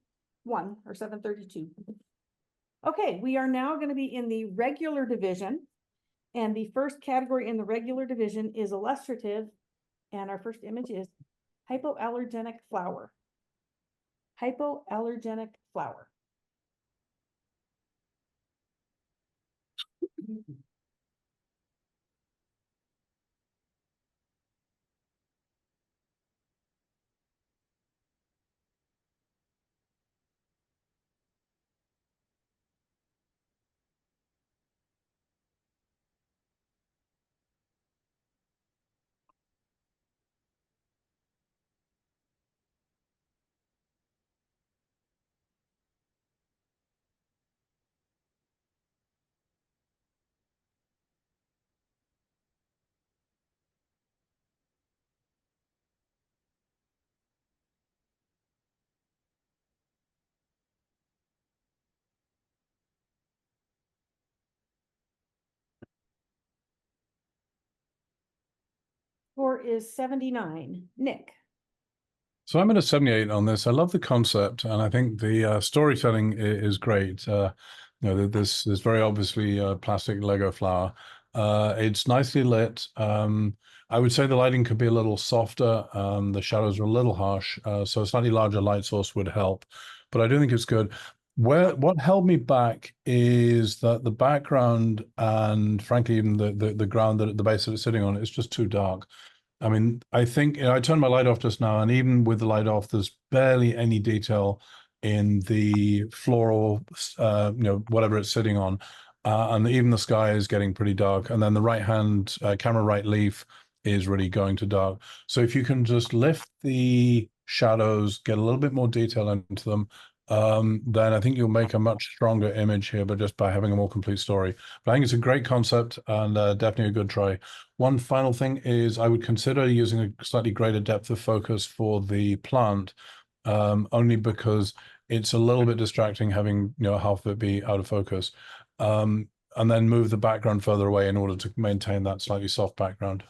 or 7:32. Okay, we are now going to be in the regular division. And the first category in the regular division is illustrative. And our first image is hypoallergenic flower. Hypoallergenic flower. Score is 79. Nick. So I'm at a 78 on this. I love the concept, and I think the storytelling is great. This is very obviously a plastic Lego flower. It's nicely lit. I would say the lighting could be a little softer. The shadows are a little harsh, so a slightly larger light source would help. But I do think it's good. What held me back is that the background and frankly even the ground that the base that it's sitting on is just too dark. I mean, I think I turned my light off just now, and even with the light off, there's barely any detail in the floral, whatever it's sitting on, and even the sky is getting pretty dark. And then the right-hand camera right leaf is really going to dark. So if you can just lift the shadows, get a little bit more detail into them, then I think you'll make a much stronger image here, but just by having a more complete story. But I think it's a great concept and definitely a good try. One final thing is I would consider using a slightly greater depth of focus for the plant, only because it's a little bit distracting having half of it be out of focus, and then move the background further away in order to maintain that slightly soft background.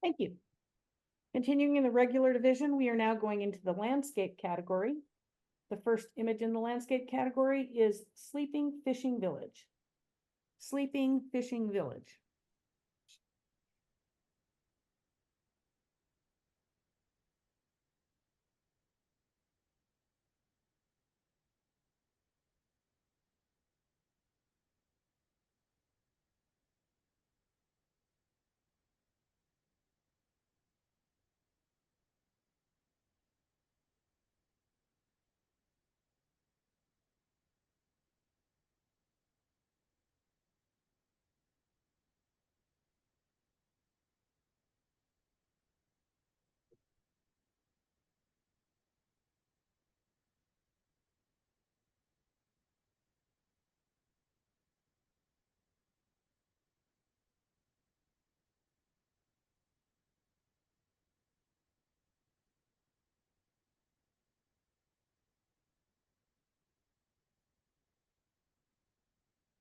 Thank you. Continuing in the regular division, we are now going into the landscape category. The first image in the landscape category is Sleeping Fishing Village. Sleeping Fishing Village.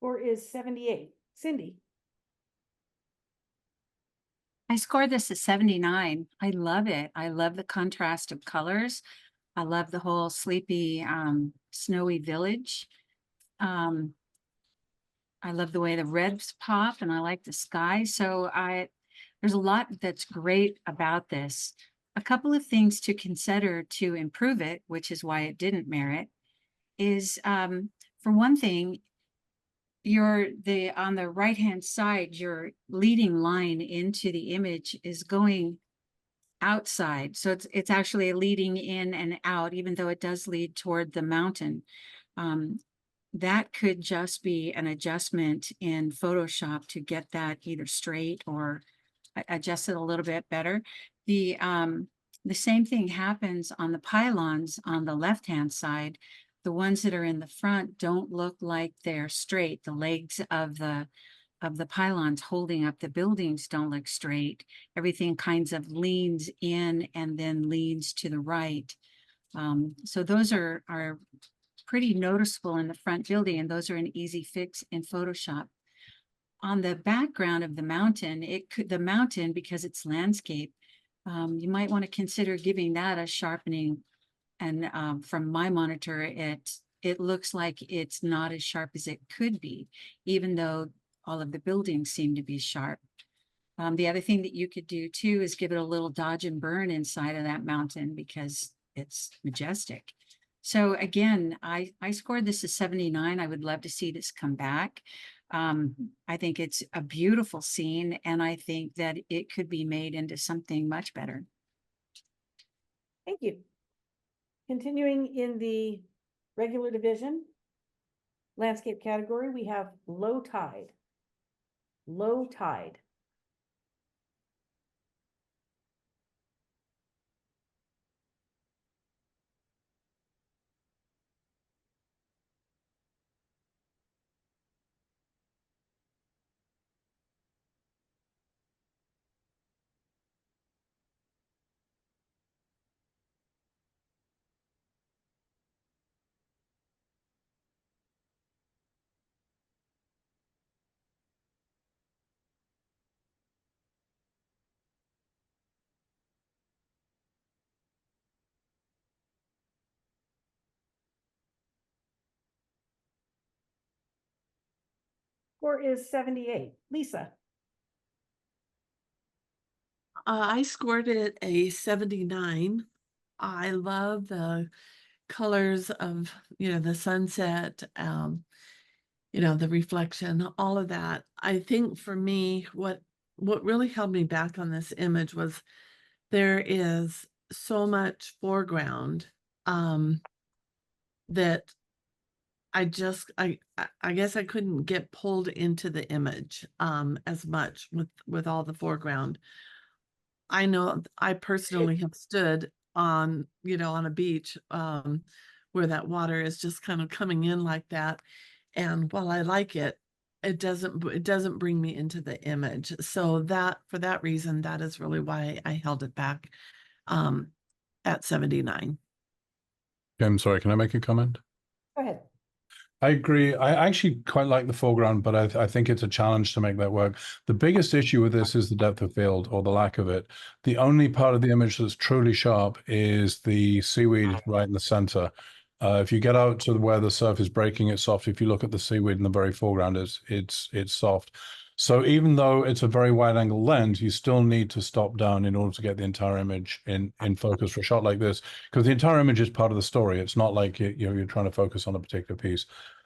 Score is 78. Cindy. I scored this at 79. I love it. I love the contrast of colors. I love the whole sleepy, snowy village. I love the way the reds pop, and I like the sky. So there's a lot that's great about this. A couple of things to consider to improve it, which is why it didn't merit, is for one thing, on the right-hand side, your leading line into the image is going outside. So it's actually leading in and out, even though it does lead toward the mountain. That could just be an adjustment in Photoshop to get that either straight or adjusted a little bit better. The same thing happens on the pylons on the left-hand side. The ones that are in the front don't look like they're straight. The legs of the pylons holding up the buildings don't look straight. Everything kinds of leans in and then leans to the right. So those are pretty noticeable in the front building, and those are an easy fix in Photoshop. On the background of the mountain, the mountain, because it's landscape, you might want to consider giving that a sharpening. And from my monitor, it looks like it's not as sharp as it could be, even though all of the buildings seem to be sharp. The other thing that you could do too is give it a little dodge and burn inside of that mountain because it's majestic. So again, I scored this a 79. I would love to see this come back. I think it's a beautiful scene, and I think that it could be made into something much better. Thank you. Continuing in the regular division, landscape category, we have low tide. Low tide. Score is 78. Lisa. I scored it a 79. I love the colors of, the sunset, the reflection, all of that. I think for me, what really held me back on this image was there is so much foreground that I guess I couldn't get pulled into the image as much with all the foreground. I know I personally have stood on a beach where that water is just kind of coming in like that, and while I like it, it doesn't bring me into the image. So for that reason, that is really why I held it back at 79. Okay, I'm sorry, can I make a comment? Go ahead. I agree. I actually quite like the foreground, but I think it's a challenge to make that work. The biggest issue with this is the depth of field, or the lack of it. The only part of the image that's truly sharp is the seaweed right in the center. If you get out to where the surf is breaking, it's soft. If you look at the seaweed in the very foreground, it's soft. So even though it's a very wide angle lens, you still need to stop down in order to get the entire image in focus for a shot like this, because the entire image is part of the story. It's not like you're trying to focus on a particular piece.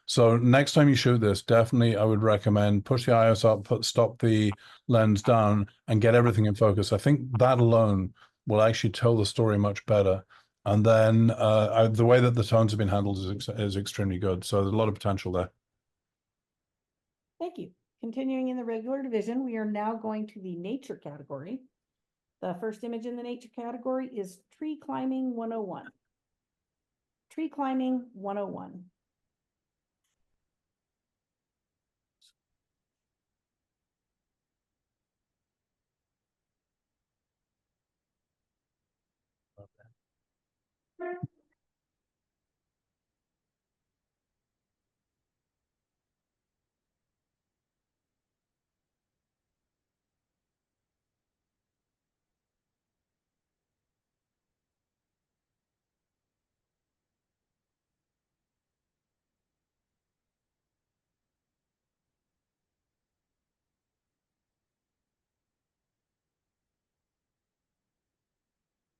So next time you shoot this, definitely I would recommend push the ISO up, stop the lens down, and get everything in focus. I think that alone will actually tell the story much better. And then the way that the tones have been handled is extremely good. So there's a lot of potential there. Thank you. Continuing in the regular division, we are now going to the nature category. The first image in the nature category is Tree Climbing 101. Tree Climbing 101.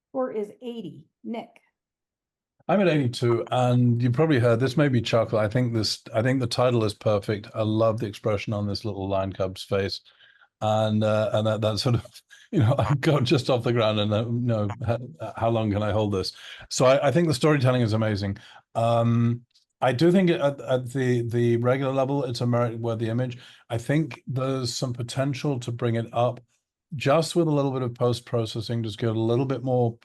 Score is 80. Nick. I'm at 82, and you probably heard this made me chuckle. I think the title is perfect. I love the expression on this little lion cub's face, and that sort of, I got just off the ground, and how long can I hold this? So I think the storytelling is amazing. I do think at the regular level, it's a merit-worthy image. I think there's some potential to bring it up just with a little bit of post-processing, just get a little bit more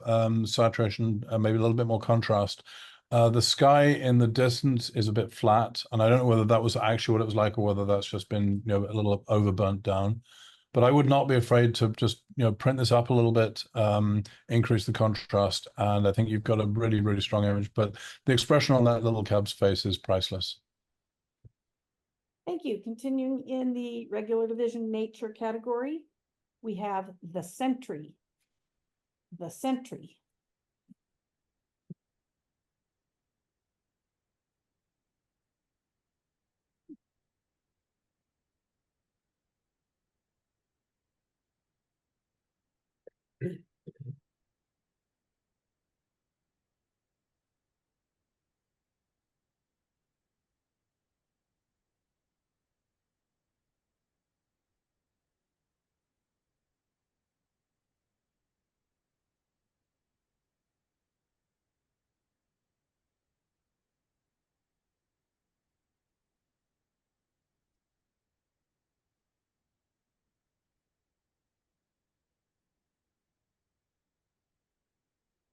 saturation, maybe a little bit more contrast. The sky in the distance is a bit flat, and I don't know whether that was actually what it was like or whether that's just been, you know, a little overburnt down. But I would not be afraid to just, you know, print this up a little bit, increase the contrast, and I think you've got a really, really strong image. But the expression on that little cab's face is priceless. Thank you. Continuing in the regular division nature category, we have the sentry. The sentry.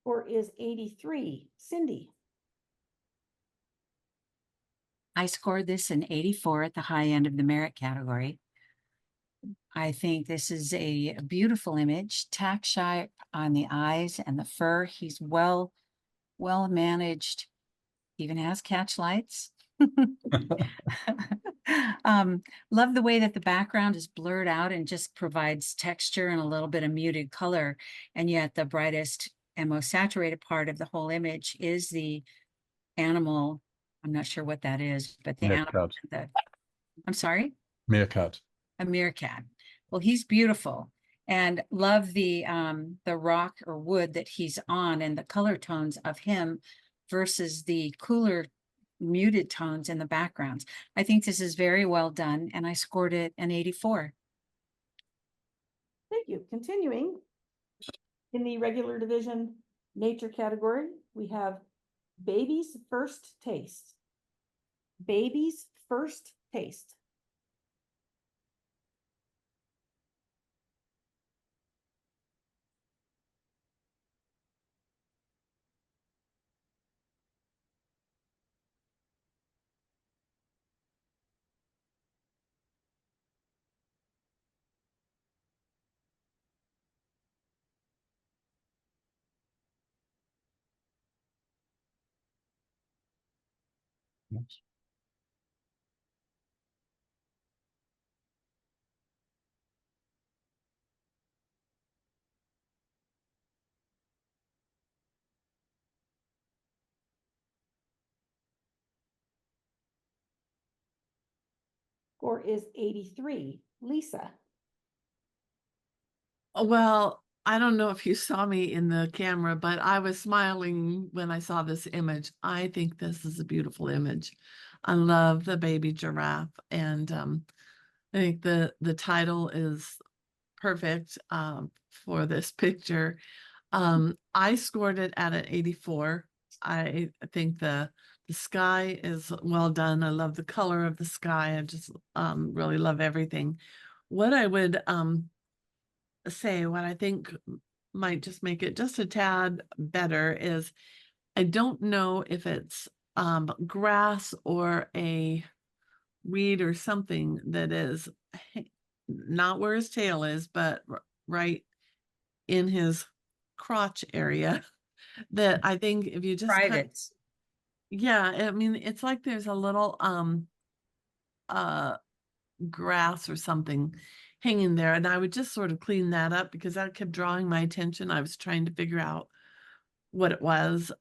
Or is 83? Cindy. I scored this an 84 at the high end of the merit category. I think this is a beautiful image, tack shy on the eyes and the fur. He's well managed, even has catch lights. Love the way that the background is blurred out and just provides texture and a little bit of muted color. And yet the brightest and most saturated part of the whole image is the animal. I'm not sure what that is, but the animal. I'm sorry? Meerkat. A meerkat. Well, he's beautiful, and love the rock or wood that he's on and the color tones of him versus the cooler muted tones in the backgrounds. I think this is very well done, and I scored it an 84. Thank you. Continuing in the regular division nature category, we have baby's first taste. Baby's first taste. Yes. Score is 83. Lisa. Well, I don't know if you saw me in the camera, but I was smiling when I saw this image. I think this is a beautiful image. I love the baby giraffe, and I think the title is perfect for this picture. I scored it at an 84. I think the sky is well done. I love the color of the sky. I just really love everything. What I would say, what I think might just make it just a tad better is I don't know if it's grass or a weed or something that is not where his tail is, but right in his crotch area. That I think if you just Privates. yeah, I mean, it's like there's a little grass or something hanging there, and I would just sort of clean that up because that kept drawing my attention. I was trying to figure out what it was,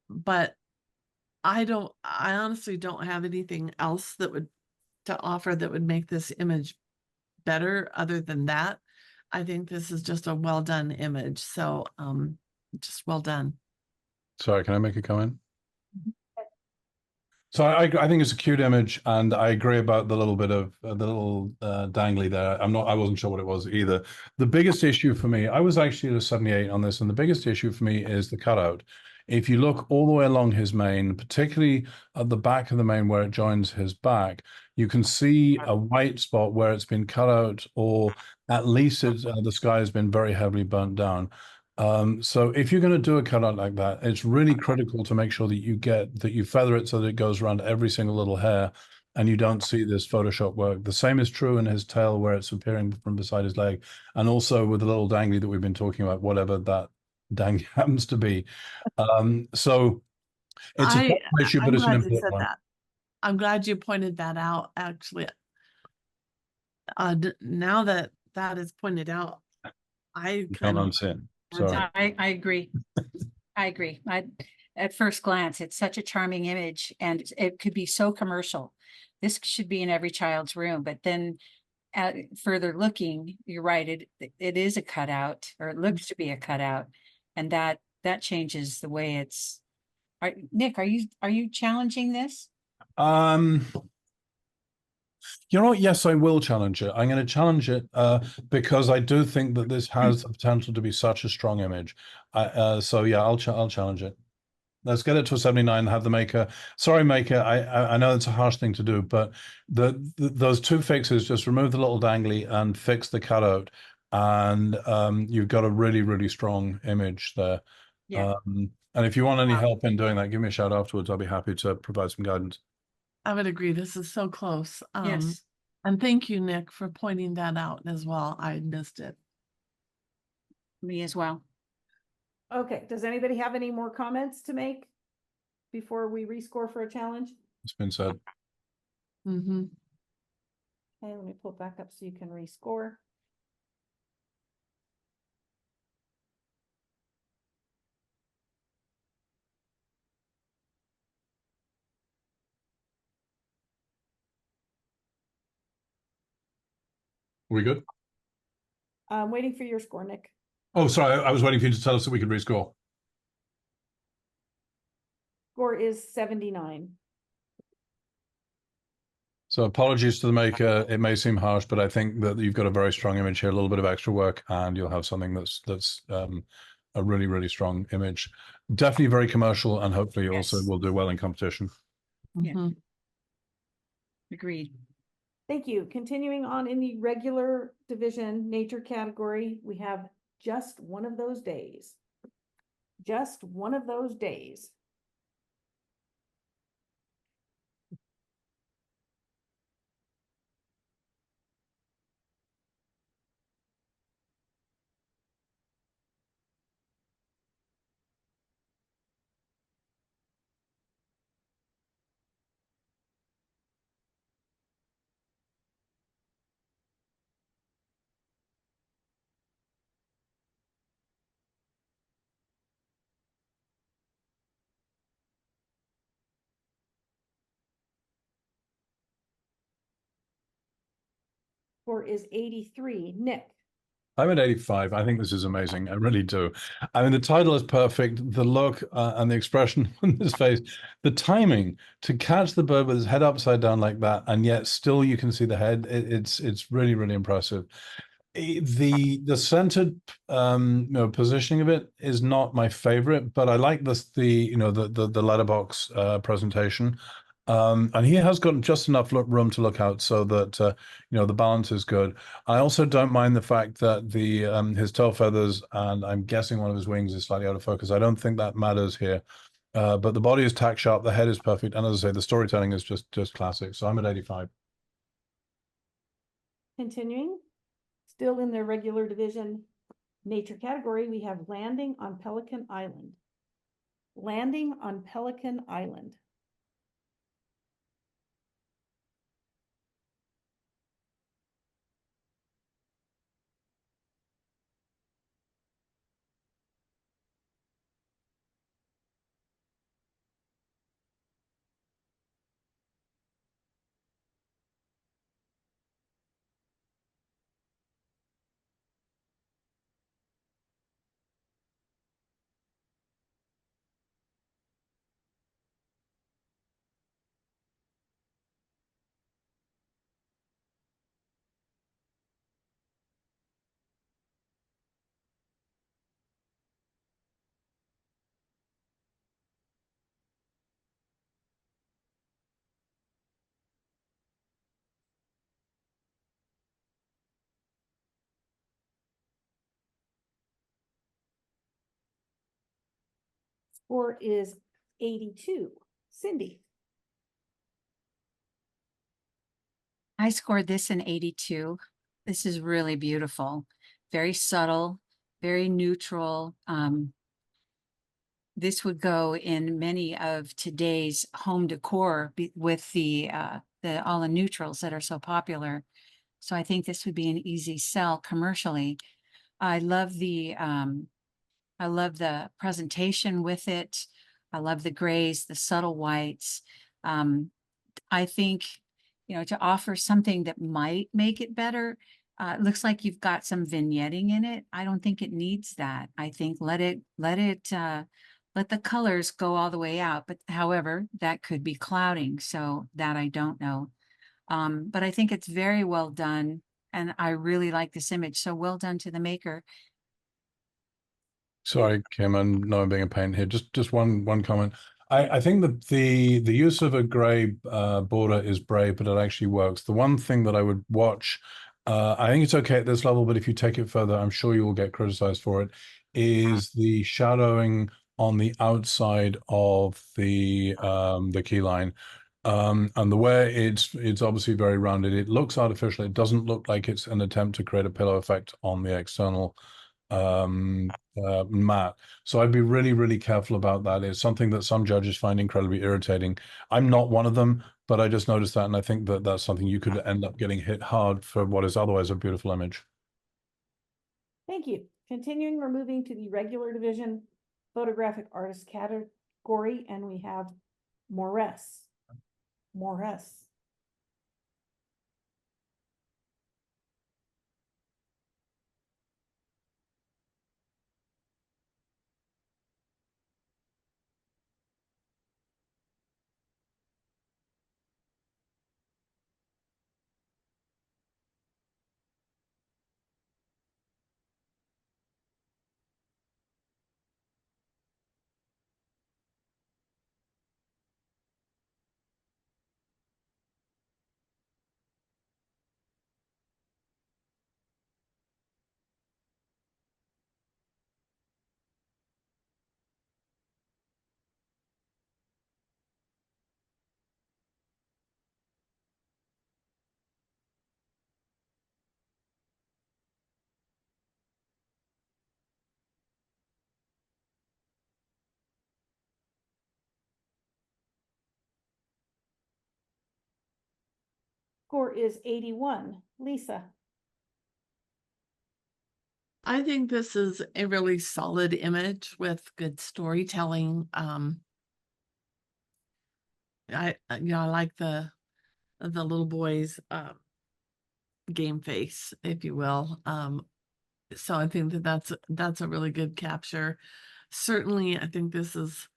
but I honestly don't have anything else that would to offer that would make this image better other than that. I think this is just a well done image, so just well done. Sorry, can I make a comment? So I think it's a cute image, and I agree about the little bit of the little dangly there. I wasn't sure what it was either. The biggest issue for me, I was actually at a 78 on this, and the biggest issue for me is the cutout. if you look all the way along his mane, particularly at the back of the mane where it joins his back, you can see a white spot where it's been cut out, or at least the sky has been very heavily burnt down. So if you're going to do a cutout like that, it's really critical to make sure that you feather it so that it goes around every single little hair and you don't see this Photoshop work. The same is true in his tail where it's appearing from beside his leg, and also with the little dangly that we've been talking about, whatever that dang happens to be. So it's a tough issue, but I'm it's an glad you important said one. that. I'm glad you pointed that out, actually. Now that that is pointed out, I You kind can't of unsee it. Sorry. I agree. I agree. At first glance, it's such a charming image and it could be so commercial. This should be in every child's room, but then further looking, you're right, it is a cutout, or it looks to be a cutout. And that changes the way it's. Nick, are you challenging this? You know what? Yes, I will challenge it. I'm going to challenge it because I do think that this has the potential to be such a strong image. So yeah, I'll challenge it. Let's get it to a 79 and have the maker. Sorry, maker. I know it's a harsh thing to do, but those two fixes, just remove the little dangly and fix the cutout, and you've got a really, really strong image there. Yeah. And if you want any help in doing that, give me a shout afterwards. I'll be happy to provide some guidance. I would agree. This is so close. Yes. And thank you, Nick, for pointing that out as well. I missed it. Me as well. Okay, does anybody have any more comments to make before we rescore for a challenge? It's been said. Mm-hmm. Okay, let me pull it back up so you can rescore. We good? I'm waiting for your score, Nick. Oh, sorry. I was waiting for you to tell us that we could rescore. Score is 79. So apologies to the maker. It may seem harsh, but I think that you've got a very strong image here, a little bit of extra work, and you'll have something that's a really, really strong image. Definitely very commercial, and hopefully also Yes. will do well in competition. Yeah. Mm-hmm. Agreed. Thank you. Continuing on in the regular division nature category, we have just one of those days. Just one of those days. Score is 83. Nick. I'm at 85. I think this is amazing. I really do. I mean, the title is perfect. The look and the expression on his face, the timing to catch the bird with his head upside down like that, and yet still you can see the head. It's really, really impressive. The centered positioning of it is not my favorite, but I like the letterbox presentation. And he has got just enough room to look out so that the balance is good. I also don't mind the fact that the his tail feathers and I'm guessing one of his wings is slightly out of focus. I don't think that matters here. But the body is tack sharp, the head is perfect, and as I say, the storytelling is just classic. So I'm at 85. Continuing, still in their regular division nature category, we have landing on Pelican Island. Landing on Pelican Island. Score is 82. Cindy. I scored this an 82. This is really beautiful, very subtle, very neutral. This would go in many of today's home decor with the all the neutrals that are so popular. So I think this would be an easy sell commercially. I love the presentation with it. I love the grays, the subtle whites. I think, to offer something that might make it better, it looks like you've got some vignetting in it. I don't think it needs that. I think let the colors go all the way out. But however, that could be clouding. So that I don't know. But I think it's very well done. And I really like this image. So well done to the maker. Sorry, Kim, I know I'm being a pain here. Just one comment. I think that the use of a gray border is brave, but it actually works. The one thing that I would watch, I think it's okay at this level, but if you take it further, I'm sure you will get criticized for it, is the shadowing on the outside of the key line. And the way it's obviously very rounded, it looks artificial. It doesn't look like it's an attempt to create a pillow effect on the external mat. So I'd be really, really careful about that. It's something that some judges find incredibly irritating. I'm not one of them, but I just noticed that, and I think that that's something you could end up getting hit hard for what is otherwise a beautiful image. Thank you. Continuing, we're moving to the regular division photographic artist category, and we have Morris. Morris. Score is 81. Lisa. I think this is a really solid image with good storytelling. I like the little boy's game face, if you will. So I think that's a really good capture. Certainly, I think this is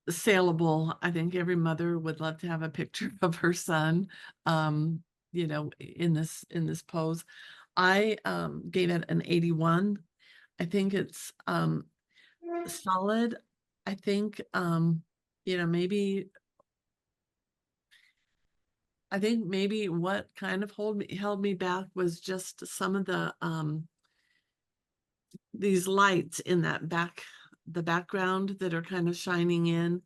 saleable. I think every mother would love to have a picture of her son, in this pose. I gave it an 81. I think it's solid. I think maybe what kind of held me back was just some of the these lights in the background that are kind of shining in.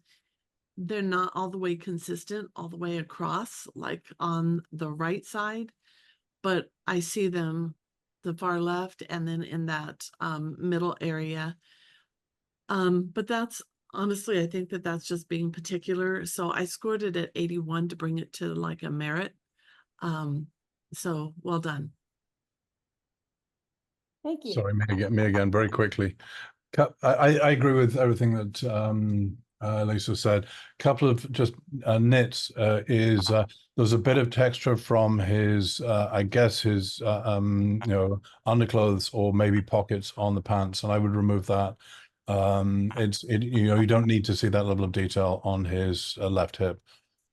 They're not all the way consistent all the way across, like on the right side, but I see them the far left and then in that middle area. But that's honestly, I think that's just being particular. So I scored it at 81 to bring it to like a merit. So well done. Thank you. Sorry, me again, very quickly. I agree with everything that Lisa said. Couple of just nits is there's a bit of texture from his I guess his underclothes or maybe pockets on the pants, and I would remove that. You don't need to see that level of detail on his left hip.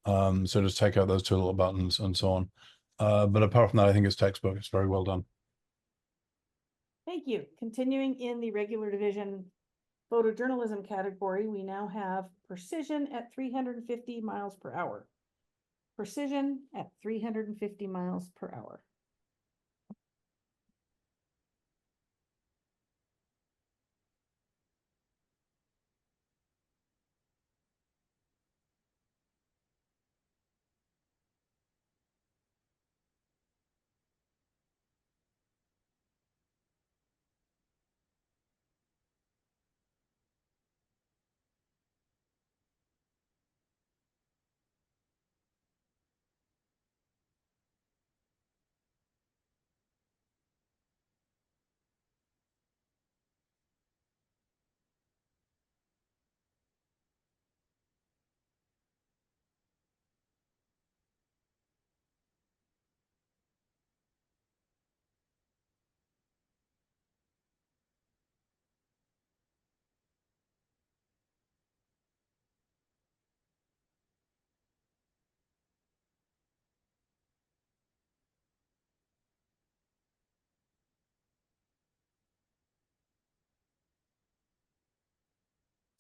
So just take out those two little buttons and so on. But apart from that, I think it's textbook. It's very well done. Thank you. Continuing in the regular division photojournalism category, we now have precision at 350 miles per hour. Precision at 350 miles per hour.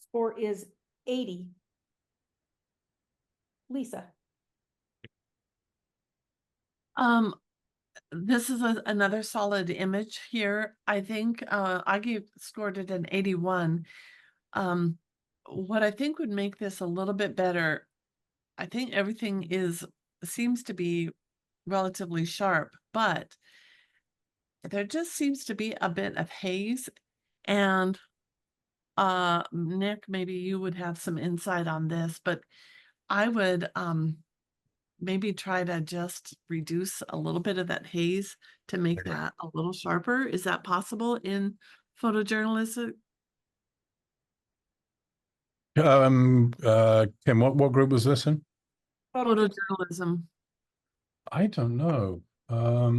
Score is 80. Lisa. This is another solid image here. I think I scored it an 81. What I think would make this a little bit better, I think everything seems to be relatively sharp, but there just seems to be a bit of haze. And Nick, maybe you would have some insight on this, but I would maybe try to just reduce a little bit of that haze to make that a little sharper. Is that possible in photojournalism? Kim, what group was this in? Photojournalism. I don't know. I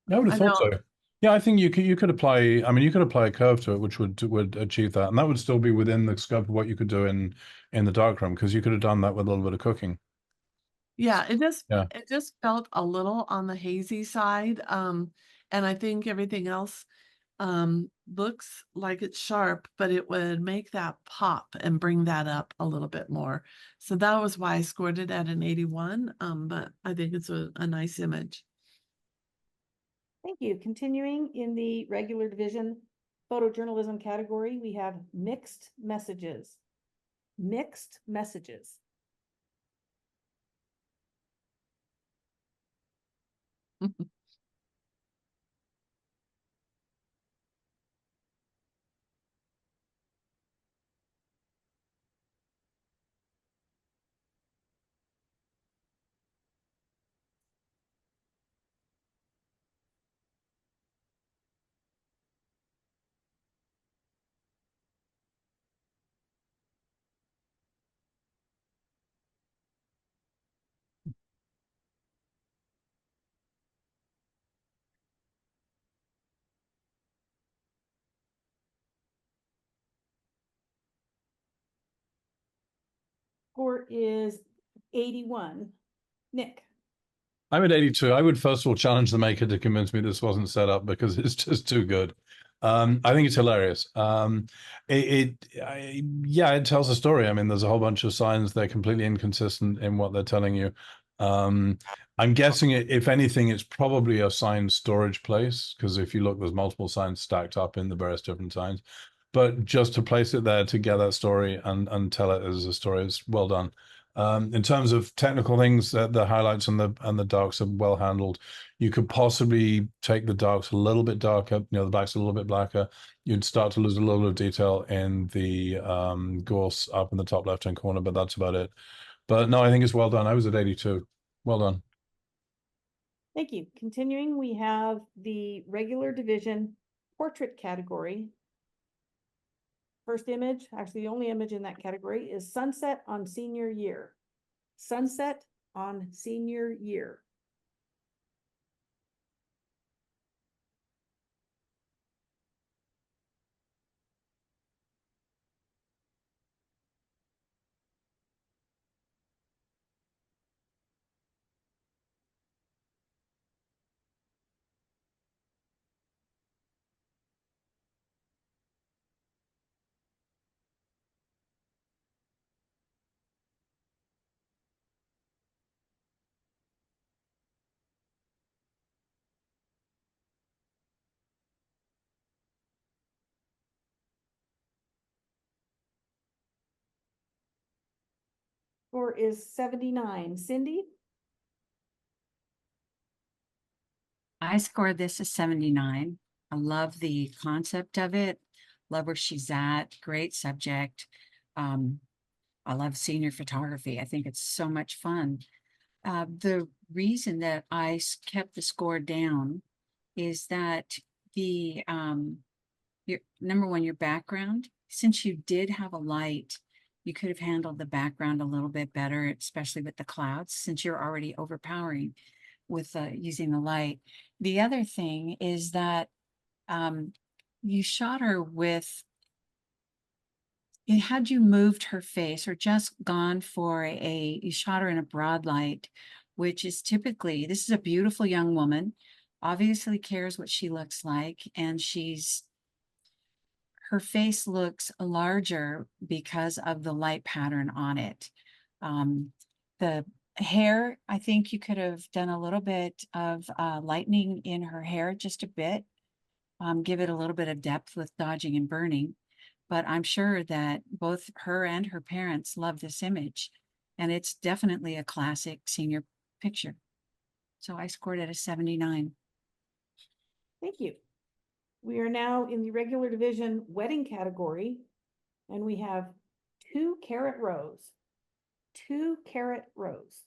would have I thought know. so. Yeah, I think you could apply. I mean, you could apply a curve to it, which would achieve that, and that would still be within the scope of what you could do in the darkroom, because you could have done that with a little bit of cooking. Yeah, it Yeah. just felt a little on the hazy side. And I think everything else looks like it's sharp, but it would make that pop and bring that up a little bit more. So that was why I scored it at an 81. But I think it's a nice image. Thank you. Continuing in the regular division photojournalism category, we have mixed messages. Mixed messages. Score is 81. Nick. I'm at 82. I would first of all challenge the maker to convince me this wasn't set up, because it's just too good. I think it's hilarious. Yeah, it tells a story. I mean, there's a whole bunch of signs. They're completely inconsistent in what they're telling you. I'm guessing if anything, it's probably a sign storage place, because if you look, there's multiple signs stacked up in the various different signs. But just to place it there to get that story and tell it as a story is well done. In terms of technical things, the highlights and the darks are well handled. You could possibly take the darks a little bit darker, the backs a little bit blacker. You'd start to lose a little bit of detail in the gorse up in the top left-hand corner, but that's about it. But no, I think it's well done. I was at 82. Well done. Thank you. Continuing, we have the regular division portrait category. First image, actually the only image in that category, is sunset on senior year. Sunset on senior year. Score is 79. Cindy? I scored this a 79. I love the concept of it. Love where she's at. Great subject. I love senior photography. I think it's so much fun. The reason that I kept the score down is that your number one, your background, since you did have a light, you could have handled the background a little bit better, especially with the clouds, since you're already overpowering with using the light. The other thing is that you shot her with, had you moved her face or just gone for you shot her in a broad light, which is typically, this is a beautiful young woman, obviously cares what she looks like, and her face looks larger because of the light pattern on it. The hair, I think you could have done a little bit of lightening in her hair, just a bit. Give it a little bit of depth with dodging and burning. But I'm sure that both her and her parents love this image. And it's definitely a classic senior picture. So I scored it a 79. Thank you. We are now in the regular division wedding category, and we have 2 carat rows. 2 carat rows.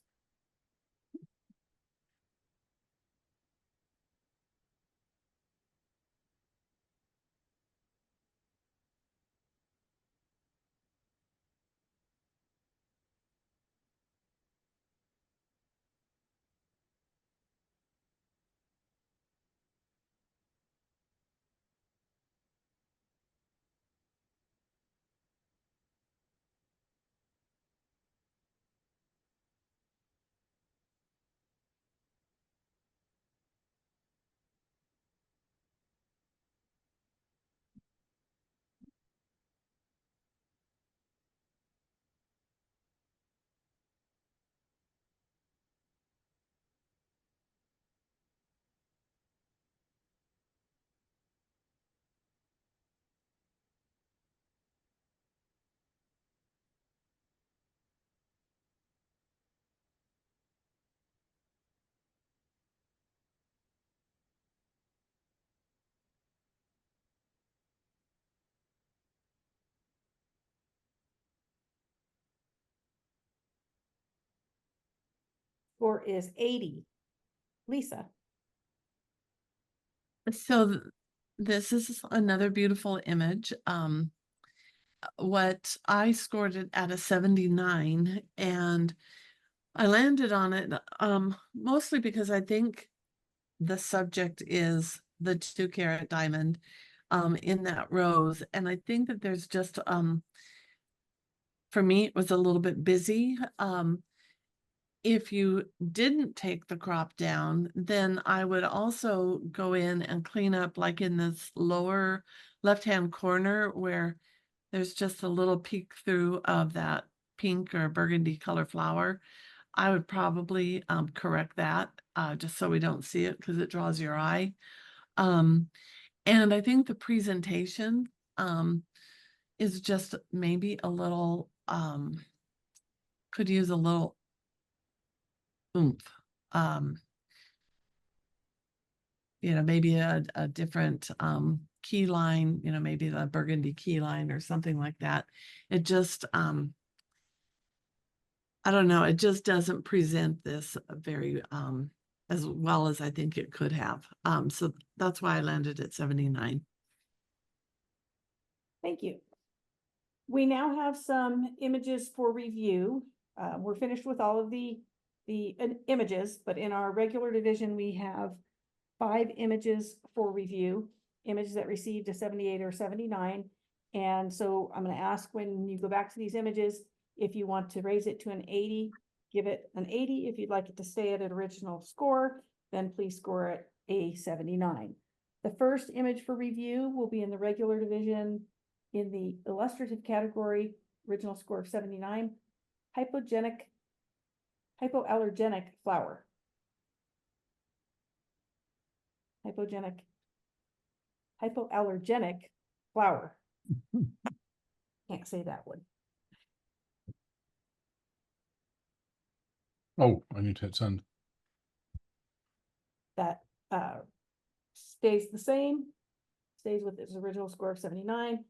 Score is 80. Lisa. So this is another beautiful image. What I scored it at a 79, and I landed on it mostly because I think the subject is the 2 carat diamond in that rose. And I think that there's just for me, it was a little bit busy. If you didn't take the crop down, then I would also go in and clean up, like in this lower left-hand corner where there's just a little peek through of that pink or burgundy color flower. I would probably correct that just so we don't see it, because it draws your eye. And I think the presentation is just maybe a little, could use a little oomph. Maybe a different key line, maybe the burgundy key line or something like that. It just, I don't know, it just doesn't present this very as well as I think it could have. So that's why I landed at 79. Thank you. We now have some images for review. We're finished with all of the images, but in our regular division, we have 5 images for review, images that received a 78 or 79. And so I'm going to ask, when you go back to these images, if you want to raise it to an 80, give it an 80. If you'd like it to stay at an original score, then please score it a 79. The first image for review will be in the regular division in the illustrative category, original score of 79, hypoallergenic flower. Hypoallergenic flower. Can't say that one. Oh, I need to hit send. That stays the same, stays with its original score of 79.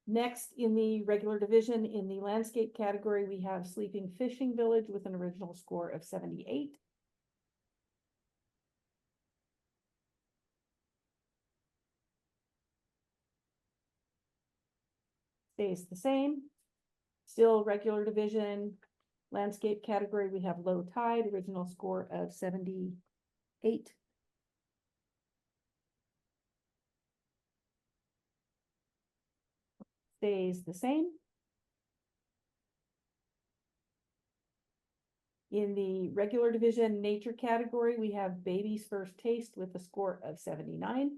Next, in the regular division, in the landscape category, we have Sleeping Fishing Village with an original score of 78. Stays the same. Still regular division, landscape category, we have Low Tide, original score of 78. Stays the same. In the regular division nature category, we have Baby's First Taste with a score of 79.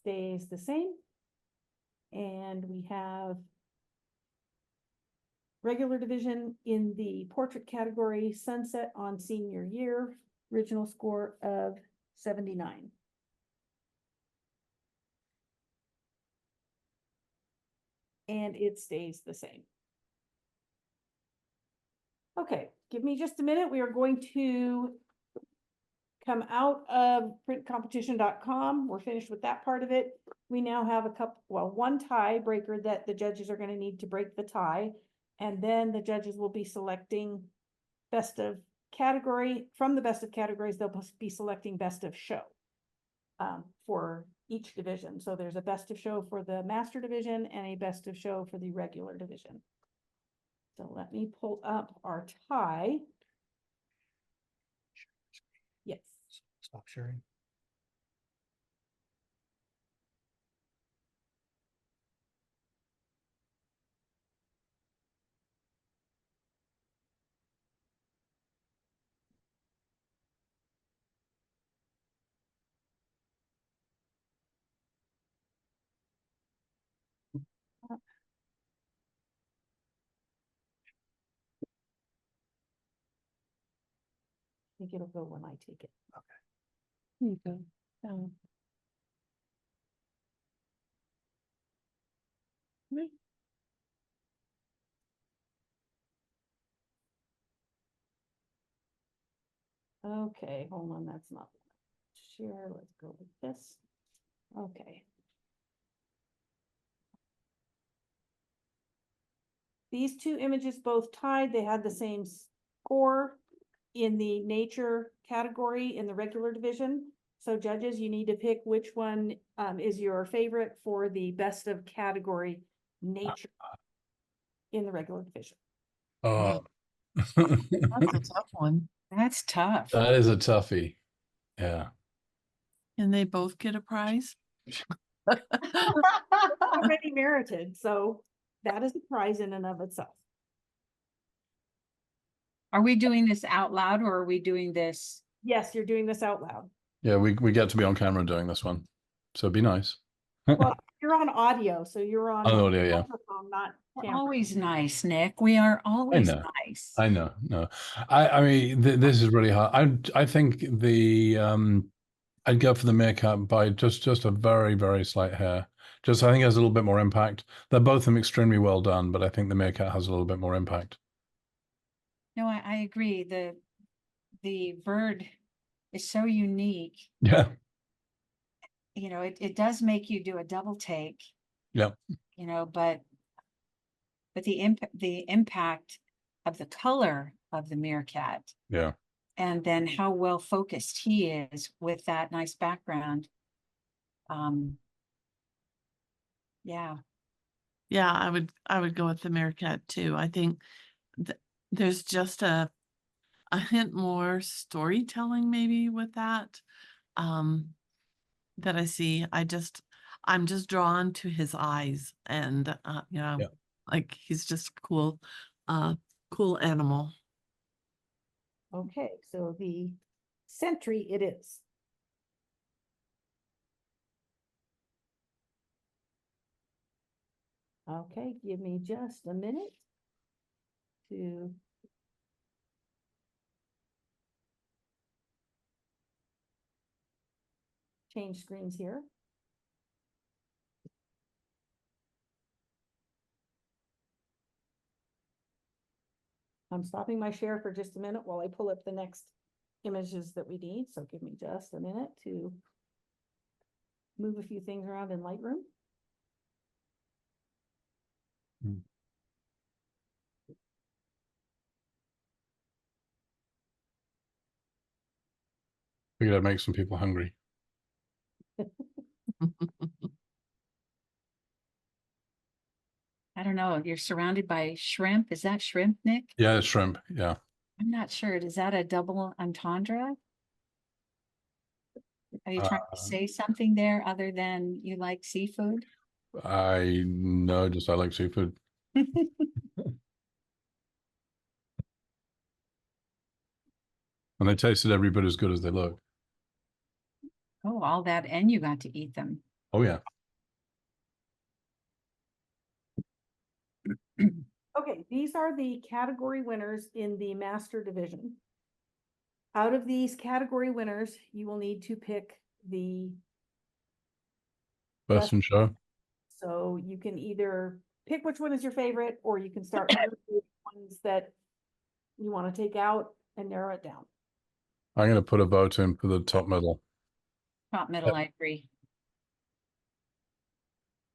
stays the same. And we have regular division in the portrait category, Sunset on senior year, original score of 79. And it stays the same. Okay, give me just a minute. We are going to come out of printcompetition.com. We're finished with that part of it. We now have one tiebreaker that the judges are going to need to break the tie. And then the judges will be selecting best of category. From the best of categories, they'll be selecting best of show for each division. So there's a best of show for the master division and a best of show for the regular division. So let me pull up our tie. Yes. Stop sharing. I think it'll go when I take it. There you go. Down. Right. Okay, hold on, that's not share. Let's go with this. Okay. These two images both tied. They had the same score in the nature category in the regular division. So judges, you need to pick which one is your favorite for the best of category nature in the regular division. Oh, That's a tough one. That's tough. that is a toughie. Yeah. And they both get a prize? Already merited, so that is a prize in and of itself. Are we doing this out loud or are we doing this? Yes, you're doing this out loud. Yeah, we get to be on camera doing this one. So be nice. Well, you're on audio, so you're on On audio, yeah. microphone, not We're camera. always nice, Nick. We are always know. nice. I know, no. I mean, this is really hard. I think I'd go for the meerkat by just a very, very slight hair. Just I think it has a little bit more impact. They're both of them extremely well done, but I think the meerkat has a little bit more impact. No, I agree. The bird is so unique. Yeah, You know, it does make you do a double take. yeah, You know, but the impact of the color of the meerkat yeah. and then how well focused he is with that nice background. Yeah. Yeah, I would go with the meerkat too. I think there's just a hint more storytelling maybe with that that I see. I'm just drawn to his eyes and you know, Yeah. like he's just cool animal. Okay, so the sentry it is. Okay, give me just a minute to change screens here. I'm stopping my share for just a minute while I pull up the next images that we need. So give me just a minute to move a few things around in Lightroom. Figured I'd make some people hungry. I don't know. You're surrounded by shrimp. Is that shrimp, Nick? Yeah, it's shrimp. Yeah. I'm not sure. Is that a double entendre? Are you trying to say something there other than you like seafood? I know, just I like seafood. And they tasted every bit as good as they look. Oh, all that, and you got to eat them. Oh yeah. Okay, these are the category winners in the master division. Out of these category winners, you will need to pick the Best in show. so you can either pick which one is your favorite, or you can start with ones that you want to take out and narrow it down. I'm going to put a vote in for the top middle. Top middle, I agree.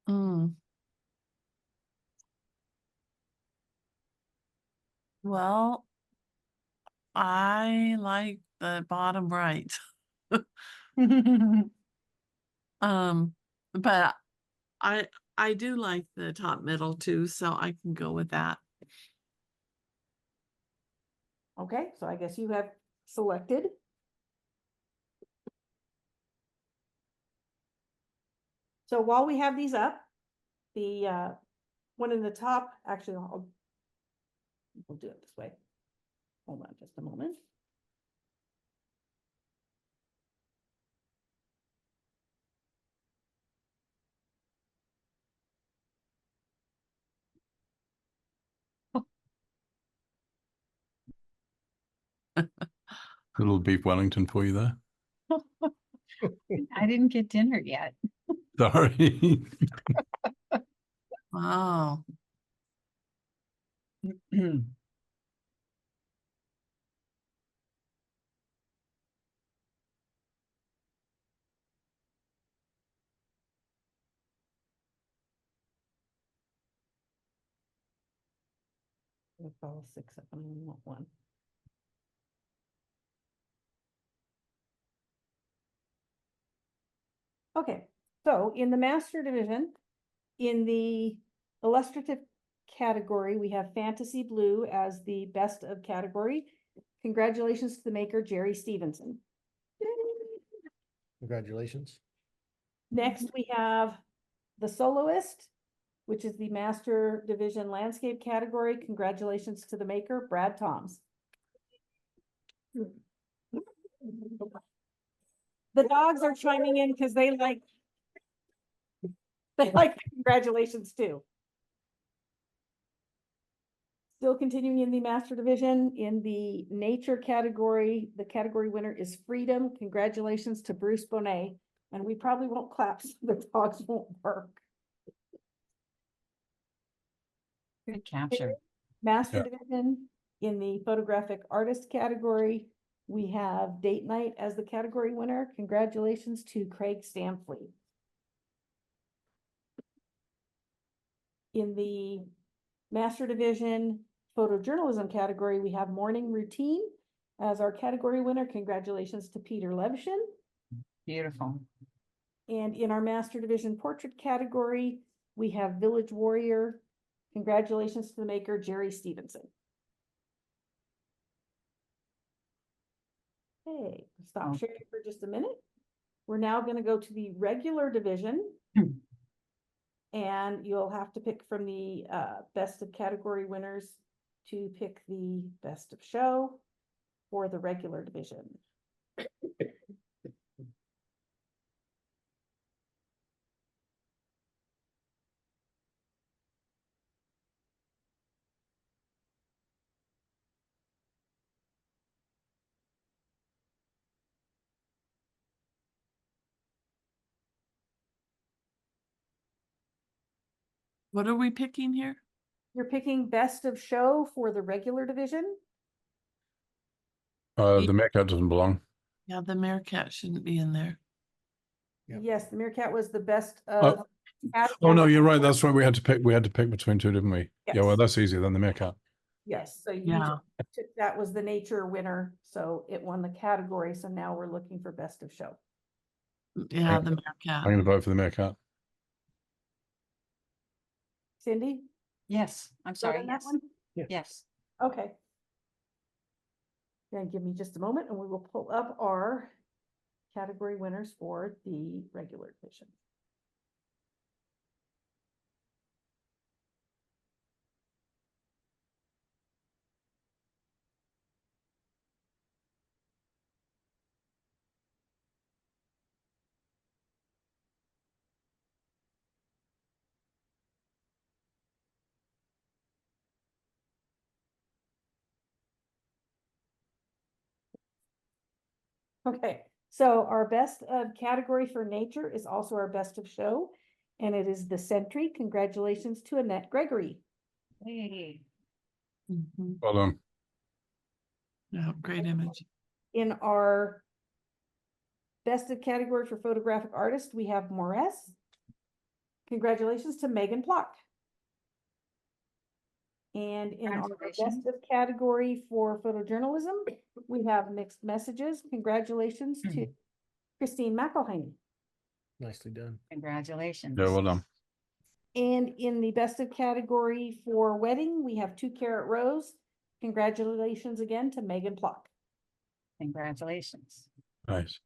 Mm. Well, I like the bottom right. But I do like the top middle too, so I can go with that. Okay, so I guess you have selected. So while we have these up, the one in the top, actually, we'll do it this way. Hold on just a moment. A little beef Wellington for you there. I didn't get dinner yet. Sorry. Wow. We'll follow 6 up and we want 1. Okay, so in the master division, in the illustrative category, we have Fantasy Blue as the best of category. Congratulations to the maker, Jerry Stevenson. Congratulations. Next, we have The Soloist, which is the master division landscape category. Congratulations to the maker, Brad Toms. The dogs are chiming in because they like the congratulations too. Still continuing in the master division, in the nature category, the category winner is Freedom. Congratulations to Bruce Bonet. And we probably won't clap so the dogs won't bark. Good capture. Master Yeah. division, in the photographic artist category, we have Date Night as the category winner. Congratulations to Craig Stamfleet. In the master division photojournalism category, we have Morning Routine as our category winner. Congratulations to Peter Levshin. Beautiful. And in our master division portrait category, we have Village Warrior. Congratulations to the maker, Jerry Stevenson. Okay, stop sharing for just a minute. We're now going to go to the regular division. And you'll have to pick from the best of category winners to pick the best of show for the regular division. What are we picking here? You're picking best of show for the regular division. The meerkat doesn't belong. Yeah, the meerkat shouldn't be in there. Yep. Yes, the meerkat was the best Oh. of. Oh no, you're right. That's right. We had to pick between two, didn't we? Yeah, well, Yes. that's easy then the meerkat. Yes, so you Yeah. took that was the nature winner, so it won the category. So now we're looking for best of show. Yeah, the I'm meerkat. going to vote for the meerkat. Cindy? Yes, I'm vote sorry. on that Yes. one? Yes. Okay. Then give me just a moment and we will pull up our category winners for the regular division. Okay, so our best category for nature is also our best of show, and it is the Sentry. Congratulations to Annette Gregory. Hey. Mhm. Well done. Yeah, great image. In our best of category for photographic artist, we have Morris. Congratulations to Megan Block. And in our best Congratulations. of category for photojournalism, we have Mixed Messages. Congratulations to Christine McElhaney. Nicely done. Congratulations. Yeah, well done. And in the best of category for wedding, we have 2 Carat Rose. Congratulations again to Megan Plock. Congratulations. Nice.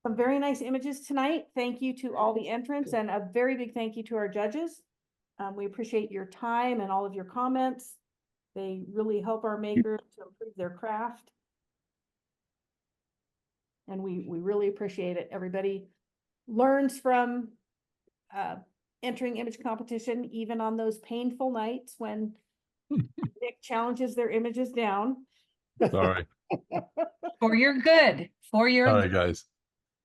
Some very nice images tonight. Thank you to all the entrants and a very big thank you to our judges. We appreciate your time and all of your comments. They really help our makers to improve their craft. And we really appreciate it. Everybody learns from entering image competition, even on those painful nights when Nick challenges their images down. Sorry. For your good, for your Sorry, good. guys.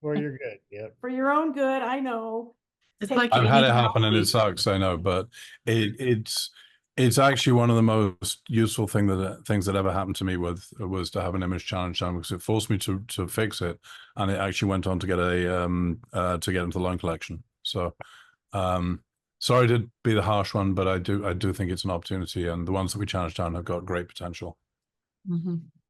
Or you're good. Yep. For your own good, I know. It's Take like it I've had it any happen and it hobby. sucks, I know, but it's actually one of the most useful things that ever happened to me was to have an image challenge done, because it forced me to fix it, and it actually went on to get to get into the loan collection. So sorry to be the harsh one, but I do think it's an opportunity, and the ones that we challenged down have got great potential. Mhm.